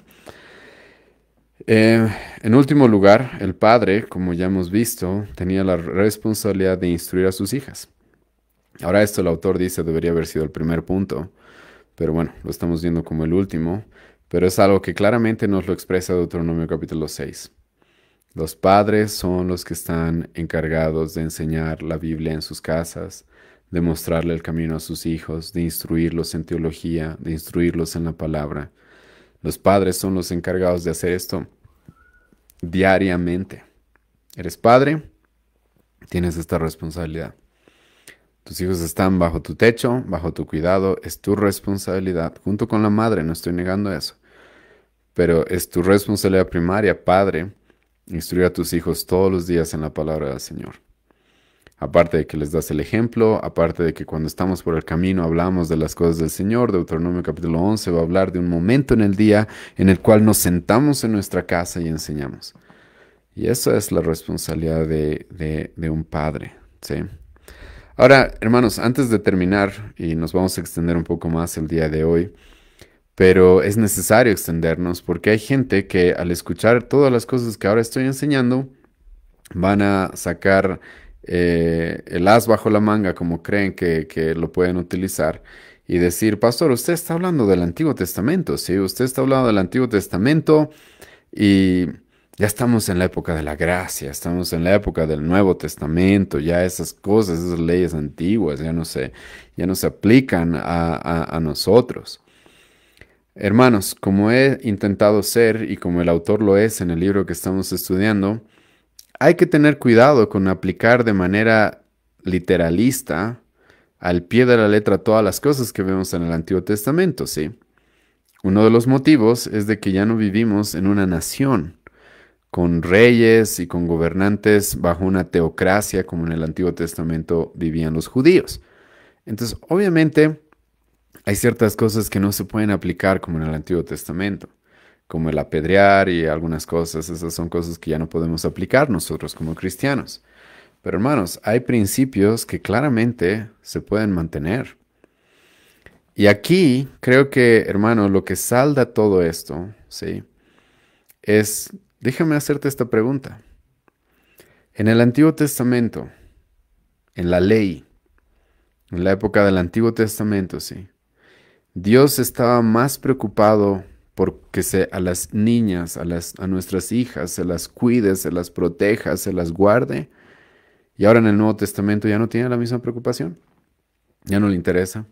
En último lugar, el padre, como ya hemos visto, tenía la responsabilidad de instruir a sus hijas. Ahora esto el autor dice debería haber sido el primer punto, pero bueno, lo estamos viendo como el último, pero es algo que claramente nos lo expresa Deuteronomio capítulo 6. Los padres son los que están encargados de enseñar la Biblia en sus casas, de mostrarle el camino a sus hijos, de instruirlos en teología, de instruirlos en la palabra. Los padres son los encargados de hacer esto diariamente. Eres padre, tienes esta responsabilidad. Tus hijos están bajo tu techo, bajo tu cuidado, es tu responsabilidad, junto con la madre, no estoy negando eso. Pero es tu responsabilidad primaria, padre, instruir a tus hijos todos los días en la palabra del Señor. Aparte de que les das el ejemplo, aparte de que cuando estamos por el camino hablamos de las cosas del Señor, Deuteronomio capítulo 11 va a hablar de un momento en el día en el cual nos sentamos en nuestra casa y enseñamos. Y eso es la responsabilidad de un padre, ¿sí? Ahora, hermanos, antes de terminar, y nos vamos a extender un poco más el día de hoy, pero es necesario extendernos porque hay gente que al escuchar todas las cosas que ahora estoy enseñando, van a sacar el as bajo la manga como creen que lo pueden utilizar y decir, pastor, usted está hablando del Antiguo Testamento, ¿sí? Usted está hablando del Antiguo Testamento y ya estamos en la época de la gracia, estamos en la época del Nuevo Testamento, ya esas cosas, esas leyes antiguas ya no se aplican a nosotros. Hermanos, como he intentado ser y como el autor lo es en el libro que estamos estudiando, hay que tener cuidado con aplicar de manera literalista al pie de la letra todas las cosas que vemos en el Antiguo Testamento, ¿sí? Uno de los motivos es de que ya no vivimos en una nación con reyes y con gobernantes bajo una teocracia como en el Antiguo Testamento vivían los judíos. Entonces, obviamente, hay ciertas cosas que no se pueden aplicar como en el Antiguo Testamento, como el apedrear y algunas cosas. Esas son cosas que ya no podemos aplicar nosotros como cristianos. Pero hermanos, hay principios que claramente se pueden mantener. Y aquí creo que, hermano, lo que salda todo esto, ¿sí? Déjame hacerte esta pregunta. En el Antiguo Testamento, en la ley, en la época del Antiguo Testamento, ¿sí? Dios estaba más preocupado por que a las niñas, a nuestras hijas, se las cuide, se las proteja, se las guarde. Y ahora en el Nuevo Testamento ya no tiene la misma preocupación. Ya no le interesa.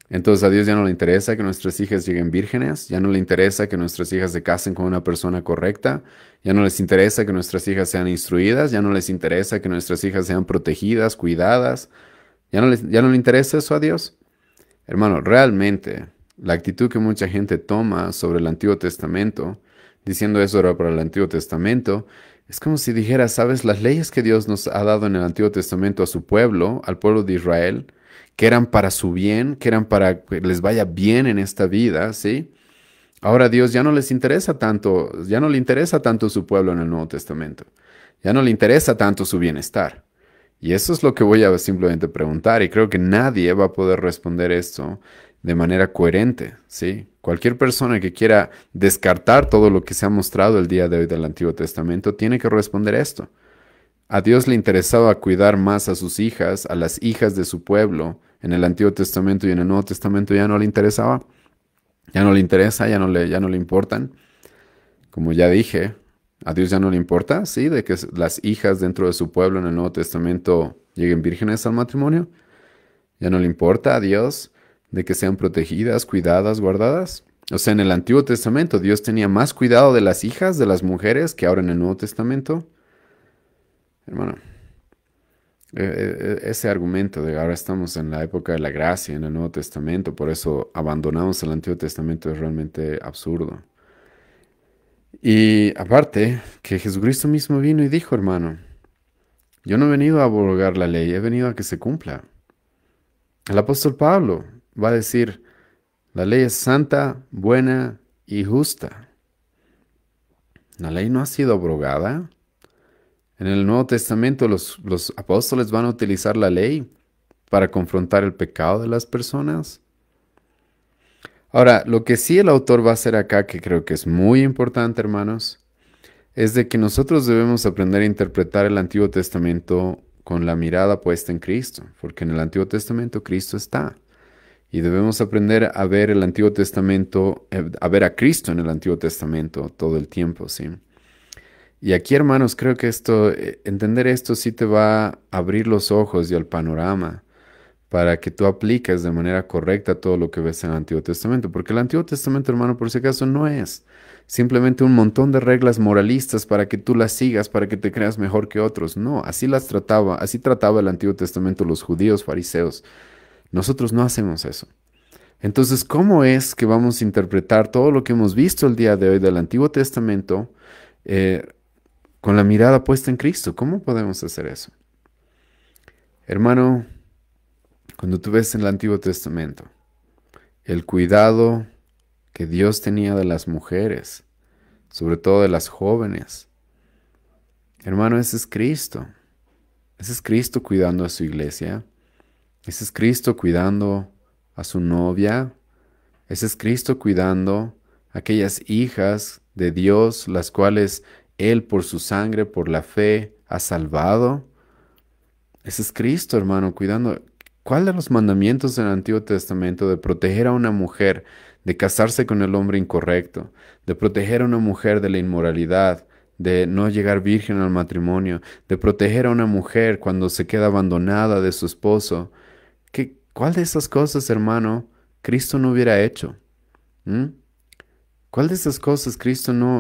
Entonces a Dios ya no le interesa que nuestras hijas lleguen vírgenes, ya no le interesa que nuestras hijas se casen con una persona correcta, ya no les interesa que nuestras hijas sean instruidas, ya no les interesa que nuestras hijas sean protegidas, cuidadas. Ya no le interesa eso a Dios. Hermano, realmente la actitud que mucha gente toma sobre el Antiguo Testamento, diciendo eso era para el Antiguo Testamento, es como si dijera, ¿sabes? Las leyes que Dios nos ha dado en el Antiguo Testamento a su pueblo, al pueblo de Israel, que eran para su bien, que eran para que les vaya bien en esta vida, ¿sí? Ahora a Dios ya no les interesa tanto, ya no le interesa tanto su pueblo en el Nuevo Testamento, ya no le interesa tanto su bienestar. Y eso es lo que voy a simplemente preguntar y creo que nadie va a poder responder esto de manera coherente, ¿sí? Cualquier persona que quiera descartar todo lo que se ha mostrado el día de hoy del Antiguo Testamento tiene que responder esto. A Dios le interesaba cuidar más a sus hijas, a las hijas de su pueblo en el Antiguo Testamento y en el Nuevo Testamento ya no le interesaba. Ya no le interesa, ya no le importan. Como ya dije, a Dios ya no le importa, ¿sí? De que las hijas dentro de su pueblo en el Nuevo Testamento lleguen vírgenes al matrimonio. Ya no le importa a Dios de que sean protegidas, cuidadas, guardadas. O sea, en el Antiguo Testamento Dios tenía más cuidado de las hijas, de las mujeres, que ahora en el Nuevo Testamento. Hermano, ese argumento de ahora estamos en la época de la gracia en el Nuevo Testamento, por eso abandonamos el Antiguo Testamento es realmente absurdo. Y aparte, que Jesucristo mismo vino y dijo, hermano, yo no he venido a abrogar la ley, he venido a que se cumpla. El apóstol Pablo va a decir, la ley es santa, buena y justa. La ley no ha sido abrogada. En el Nuevo Testamento los apóstoles van a utilizar la ley para confrontar el pecado de las personas. Ahora, lo que sí el autor va a hacer acá, que creo que es muy importante, hermanos, es de que nosotros debemos aprender a interpretar el Antiguo Testamento con la mirada puesta en Cristo, porque en el Antiguo Testamento Cristo está. Y debemos aprender a ver el Antiguo Testamento, a ver a Cristo en el Antiguo Testamento todo el tiempo, ¿sí? Y aquí, hermanos, creo que entender esto sí te va a abrir los ojos y el panorama para que tú apliques de manera correcta todo lo que ves en el Antiguo Testamento. Porque el Antiguo Testamento, hermano, por si acaso, no es simplemente un montón de reglas moralistas para que tú las sigas, para que te creas mejor que otros. No, así trataba el Antiguo Testamento los judíos fariseos. Nosotros no hacemos eso. Entonces, ¿cómo es que vamos a interpretar todo lo que hemos visto el día de hoy del Antiguo Testamento eh, con la mirada puesta en Cristo? ¿Cómo podemos hacer eso? Hermano, cuando tú ves en el Antiguo Testamento el cuidado que Dios tenía de las mujeres, sobre todo de las jóvenes, hermano, ese es Cristo. Ese es Cristo cuidando a su iglesia. Ese es Cristo cuidando a su novia. Ese es Cristo cuidando a aquellas hijas de Dios, las cuales Él por su sangre, por la fe, ha salvado. Ese es Cristo, hermano, cuidando. ¿Cuál de los mandamientos del Antiguo Testamento de proteger a una mujer, de casarse con el hombre incorrecto, de proteger a una mujer de la inmoralidad, de no llegar virgen al matrimonio, de proteger a una mujer cuando se queda abandonada de su esposo? ¿Cuál de esas cosas, hermano, Cristo no hubiera hecho? ¿Mm? ¿Cuál de esas cosas Cristo no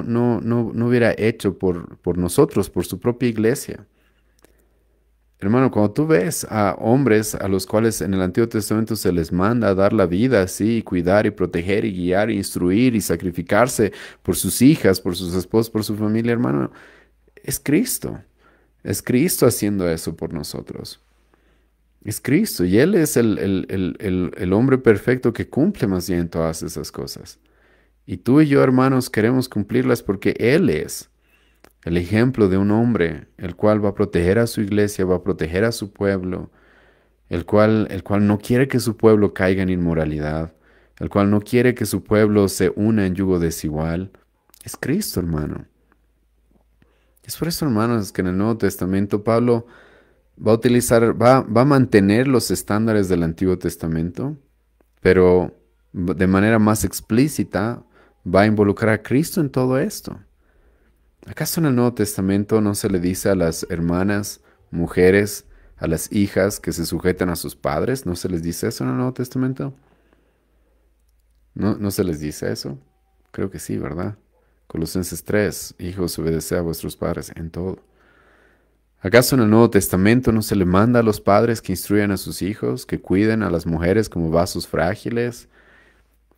hubiera hecho por nosotros, por su propia iglesia? Hermano, cuando tú ves a hombres a los cuales en el Antiguo Testamento se les manda a dar la vida, así, y cuidar y proteger y guiar y instruir y sacrificarse por sus hijas, por sus esposos, por su familia, hermano, es Cristo. Es Cristo haciendo eso por nosotros. Es Cristo y Él es el hombre perfecto que cumple más bien todas esas cosas. Y tú y yo, hermanos, queremos cumplirlas porque Él es el ejemplo de un hombre, el cual va a proteger a su iglesia, va a proteger a su pueblo, el cual no quiere que su pueblo caiga en inmoralidad, el cual no quiere que su pueblo se una en yugo desigual. Es Cristo, hermano. Es por eso, hermanos, que en el Nuevo Testamento Pablo va a mantener los estándares del Antiguo Testamento, pero de manera más explícita va a involucrar a Cristo en todo esto. ¿Acaso en el Nuevo Testamento no se le dice a las hermanas, mujeres, a las hijas que se sujetan a sus padres? ¿No se les dice eso en el Nuevo Testamento? ¿No se les dice eso? Creo que sí, ¿verdad? Colosenses 3, hijos, obedeced a vuestros padres en todo. ¿Acaso en el Nuevo Testamento no se le manda a los padres que instruyan a sus hijos, que cuiden a las mujeres como vasos frágiles,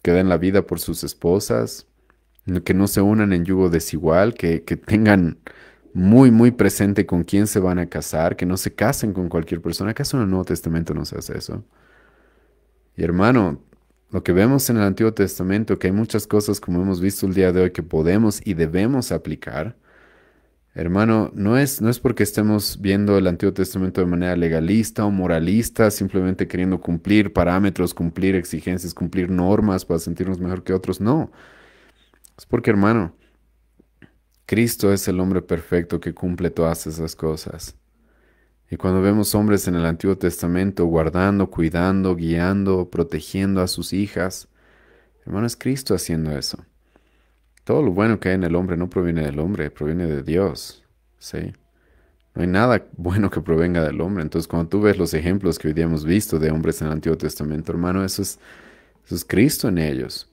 que den la vida por sus esposas, que no se unan en yugo desigual, que tengan muy, muy presente con quién se van a casar, que no se casen con cualquier persona? ¿Acaso en el Nuevo Testamento no se hace eso? Y hermano, lo que vemos en el Antiguo Testamento, que hay muchas cosas como hemos visto el día de hoy que podemos y debemos aplicar. Hermano, no es porque estemos viendo el Antiguo Testamento de manera legalista o moralista, simplemente queriendo cumplir parámetros, cumplir exigencias, cumplir normas para sentirnos mejor que otros. No, es porque, hermano, Cristo es el hombre perfecto que cumple todas esas cosas. Y cuando vemos hombres en el Antiguo Testamento guardando, cuidando, guiando, protegiendo a sus hijas, hermano, es Cristo haciendo eso. Todo lo bueno que hay en el hombre no proviene del hombre, proviene de Dios, ¿sí? No hay nada bueno que provenga del hombre. Entonces, cuando tú ves los ejemplos que hoy día hemos visto de hombres en el Antiguo Testamento, hermano, eso es Cristo en ellos,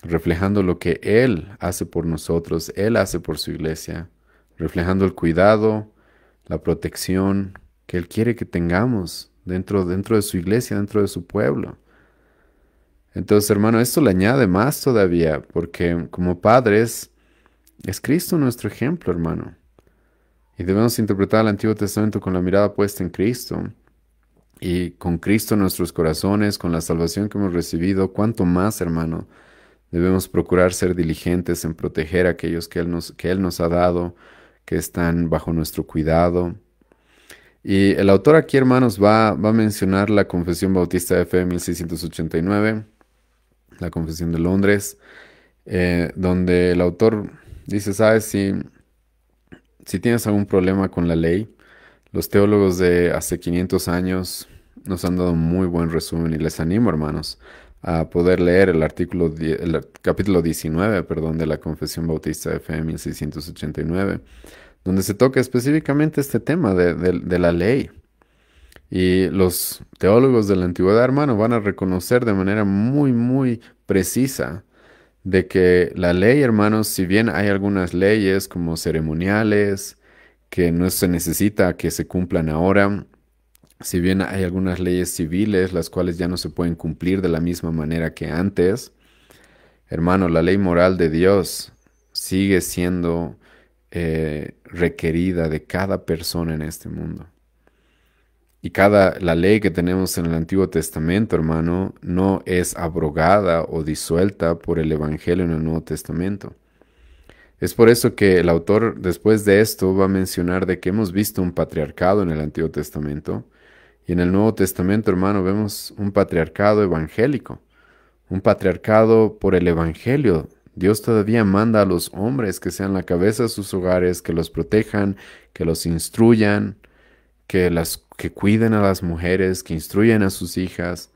reflejando lo que Él hace por nosotros, Él hace por su iglesia, reflejando el cuidado, la protección, que Él quiere que tengamos dentro de su iglesia, dentro de su pueblo. Entonces, hermano, esto le añade más todavía, porque como padres, es Cristo nuestro ejemplo, hermano. Y debemos interpretar el Antiguo Testamento con la mirada puesta en Cristo. Y con Cristo en nuestros corazones, con la salvación que hemos recibido, cuánto más, hermano, debemos procurar ser diligentes en proteger a aquellos que Él nos ha dado, que están bajo nuestro cuidado. Y el autor aquí, hermanos, va a mencionar la Confesión Bautista de Fe de 1689, la Confesión de Londres, donde el autor dice, ¿sabes? Si tienes algún problema con la ley, los teólogos de hace 500 años nos han dado un muy buen resumen y les animo, hermanos, a poder leer el capítulo 19, perdón, de la Confesión Bautista de Fe de 1689, donde se toca específicamente este tema de la ley. Y los teólogos de la antigüedad, hermano, van a reconocer de manera muy, muy precisa de que la ley, hermanos, si bien hay algunas leyes como ceremoniales, que no se necesita que se cumplan ahora, si bien hay algunas leyes civiles, las cuales ya no se pueden cumplir de la misma manera que antes, hermano, la ley moral de Dios sigue siendo requerida de cada persona en este mundo. Y la ley que tenemos en el Antiguo Testamento, hermano, no es abrogada o disuelta por el Evangelio en el Nuevo Testamento. Es por eso que el autor, después de esto, va a mencionar de que hemos visto un patriarcado en el Antiguo Testamento. Y en el Nuevo Testamento, hermano, vemos un patriarcado evangélico. Un patriarcado por el Evangelio. Dios todavía manda a los hombres que sean la cabeza de sus hogares, que los protejan, que los instruyan, que cuiden a las mujeres, que instruyan a sus hijas.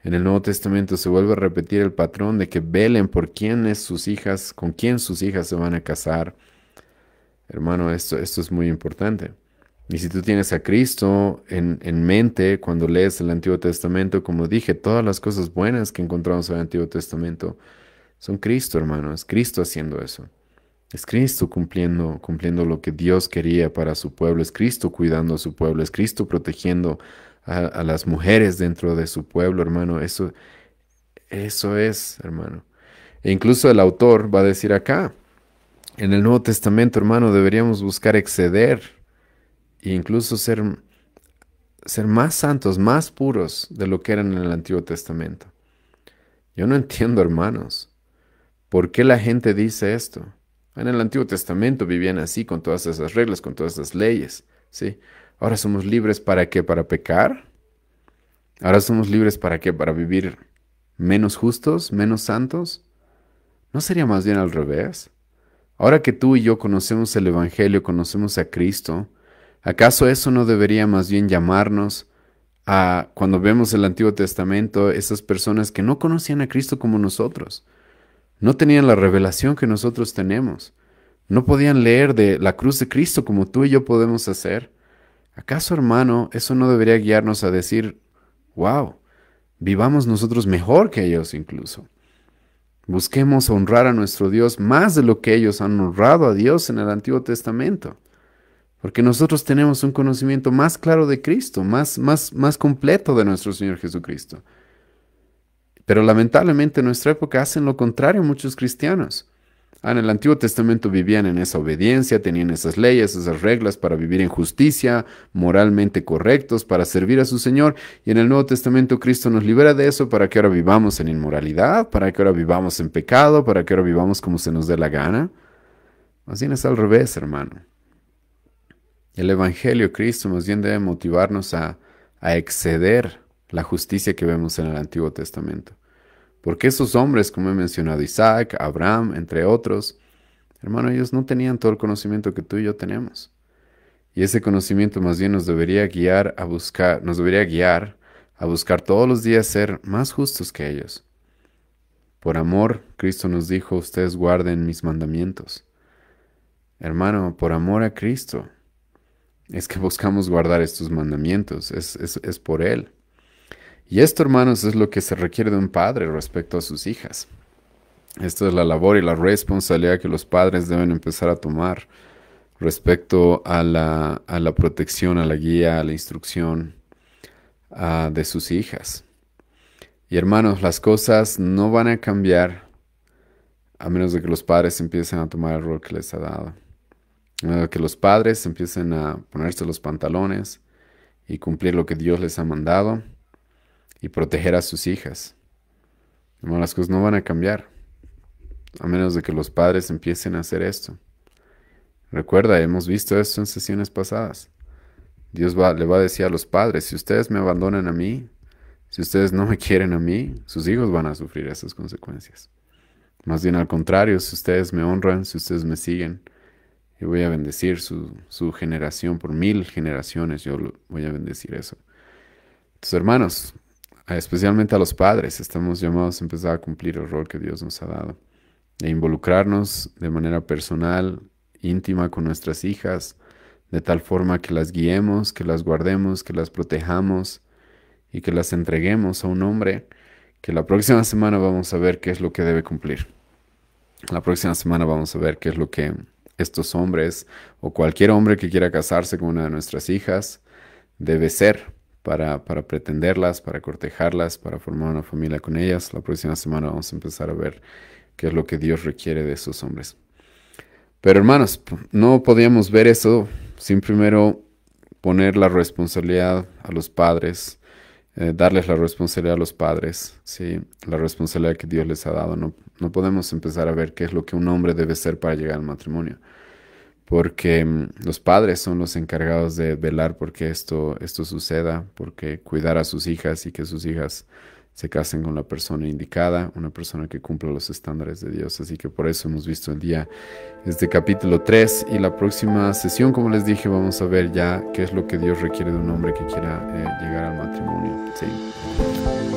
En el Nuevo Testamento se vuelve a repetir el patrón de que velen por quiénes sus hijas, con quién sus hijas se van a casar. Hermano, esto es muy importante. Y si tú tienes a Cristo en mente cuando lees el Antiguo Testamento, como dije, todas las cosas buenas que encontramos en el Antiguo Testamento son Cristo, hermano. Es Cristo haciendo eso. Es Cristo cumpliendo lo que Dios quería para su pueblo. Es Cristo cuidando a su pueblo. Es Cristo protegiendo a las mujeres dentro de su pueblo, hermano. Eso es, hermano. E incluso el autor va a decir acá, en el Nuevo Testamento, hermano, deberíamos buscar exceder e incluso ser más santos, más puros de lo que eran en el Antiguo Testamento. Yo no entiendo, hermanos, por qué la gente dice esto. En el Antiguo Testamento vivían así, con todas esas reglas, con todas esas leyes, ¿sí? Ahora somos libres ¿para qué? ¿Para pecar? Ahora somos libres ¿para qué? ¿Para vivir menos justos, menos santos? ¿No sería más bien al revés? Ahora que tú y yo conocemos el Evangelio, conocemos a Cristo, ¿acaso eso no debería más bien llamarnos a, cuando vemos el Antiguo Testamento, esas personas que no conocían a Cristo como nosotros? No tenían la revelación que nosotros tenemos. No podían leer de la cruz de Cristo como tú y yo podemos hacer. ¿Acaso, hermano, eso no debería guiarnos a decir, wow, vivamos nosotros mejor que ellos incluso? Busquemos honrar a nuestro Dios más de lo que ellos han honrado a Dios en el Antiguo Testamento. Porque nosotros tenemos un conocimiento más claro de Cristo, más completo de nuestro Señor Jesucristo. Pero lamentablemente en nuestra época hacen lo contrario muchos cristianos. En el Antiguo Testamento vivían en esa obediencia, tenían esas leyes, esas reglas para vivir en justicia, moralmente correctos, para servir a su Señor. Y en el Nuevo Testamento Cristo nos libera de eso para que ahora vivamos en inmoralidad, para que ahora vivamos en pecado, para que ahora vivamos como se nos dé la gana. Más bien es al revés, hermano. El Evangelio Cristo más bien debe motivarnos a exceder la justicia que vemos en el Antiguo Testamento. Porque esos hombres, como he mencionado, Isaac, Abraham, entre otros, hermano, ellos no tenían todo el conocimiento que tú y yo tenemos. Y ese conocimiento más bien nos debería guiar a buscar todos los días ser más justos que ellos. Por amor, Cristo nos dijo, ustedes guarden mis mandamientos. Hermano, por amor a Cristo, es que buscamos guardar estos mandamientos, es por Él. Y esto, hermanos, es lo que se requiere de un padre respecto a sus hijas. Esto es la labor y la responsabilidad que los padres deben empezar a tomar respecto a la protección, a la guía, a la instrucción de sus hijas. Y hermanos, las cosas no van a cambiar a menos de que los padres empiecen a tomar el rol que les ha dado. A menos de que los padres empiecen a ponerse los pantalones y cumplir lo que Dios les ha mandado y proteger a sus hijas. Hermanos, las cosas no van a cambiar a menos de que los padres empiecen a hacer esto. Recuerda, hemos visto esto en sesiones pasadas. Dios le va a decir a los padres, si ustedes me abandonan a mí, si ustedes no me quieren a mí, sus hijos van a sufrir esas consecuencias. Más bien al contrario, si ustedes me honran, si ustedes me siguen, yo voy a bendecir su generación por 1000 generaciones, yo voy a bendecir eso. Entonces, hermanos, especialmente a los padres, estamos llamados a empezar a cumplir el rol que Dios nos ha dado, de involucrarnos de manera personal, íntima con nuestras hijas, de tal forma que las guiemos, que las guardemos, que las protejamos y que las entreguemos a un hombre que la próxima semana vamos a ver qué es lo que debe cumplir. La próxima semana vamos a ver qué es lo que estos hombres o cualquier hombre que quiera casarse con una de nuestras hijas debe ser para pretenderlas, para cortejarlas, para formar una familia con ellas. La próxima semana vamos a empezar a ver qué es lo que Dios requiere de esos hombres. Pero hermanos, no podíamos ver eso sin primero poner la responsabilidad a los padres, darles la responsabilidad a los padres, ¿sí? La responsabilidad que Dios les ha dado. No podemos empezar a ver qué es lo que un hombre debe ser para llegar al matrimonio, porque los padres son los encargados de velar porque esto suceda, porque cuidar a sus hijas y que sus hijas se casen con la persona indicada, una persona que cumpla los estándares de Dios. Así que por eso hemos visto el día este capítulo 3 y la próxima sesión, como les dije, vamos a ver ya qué es lo que Dios requiere de un hombre que quiera llegar al matrimonio. ¿Sí?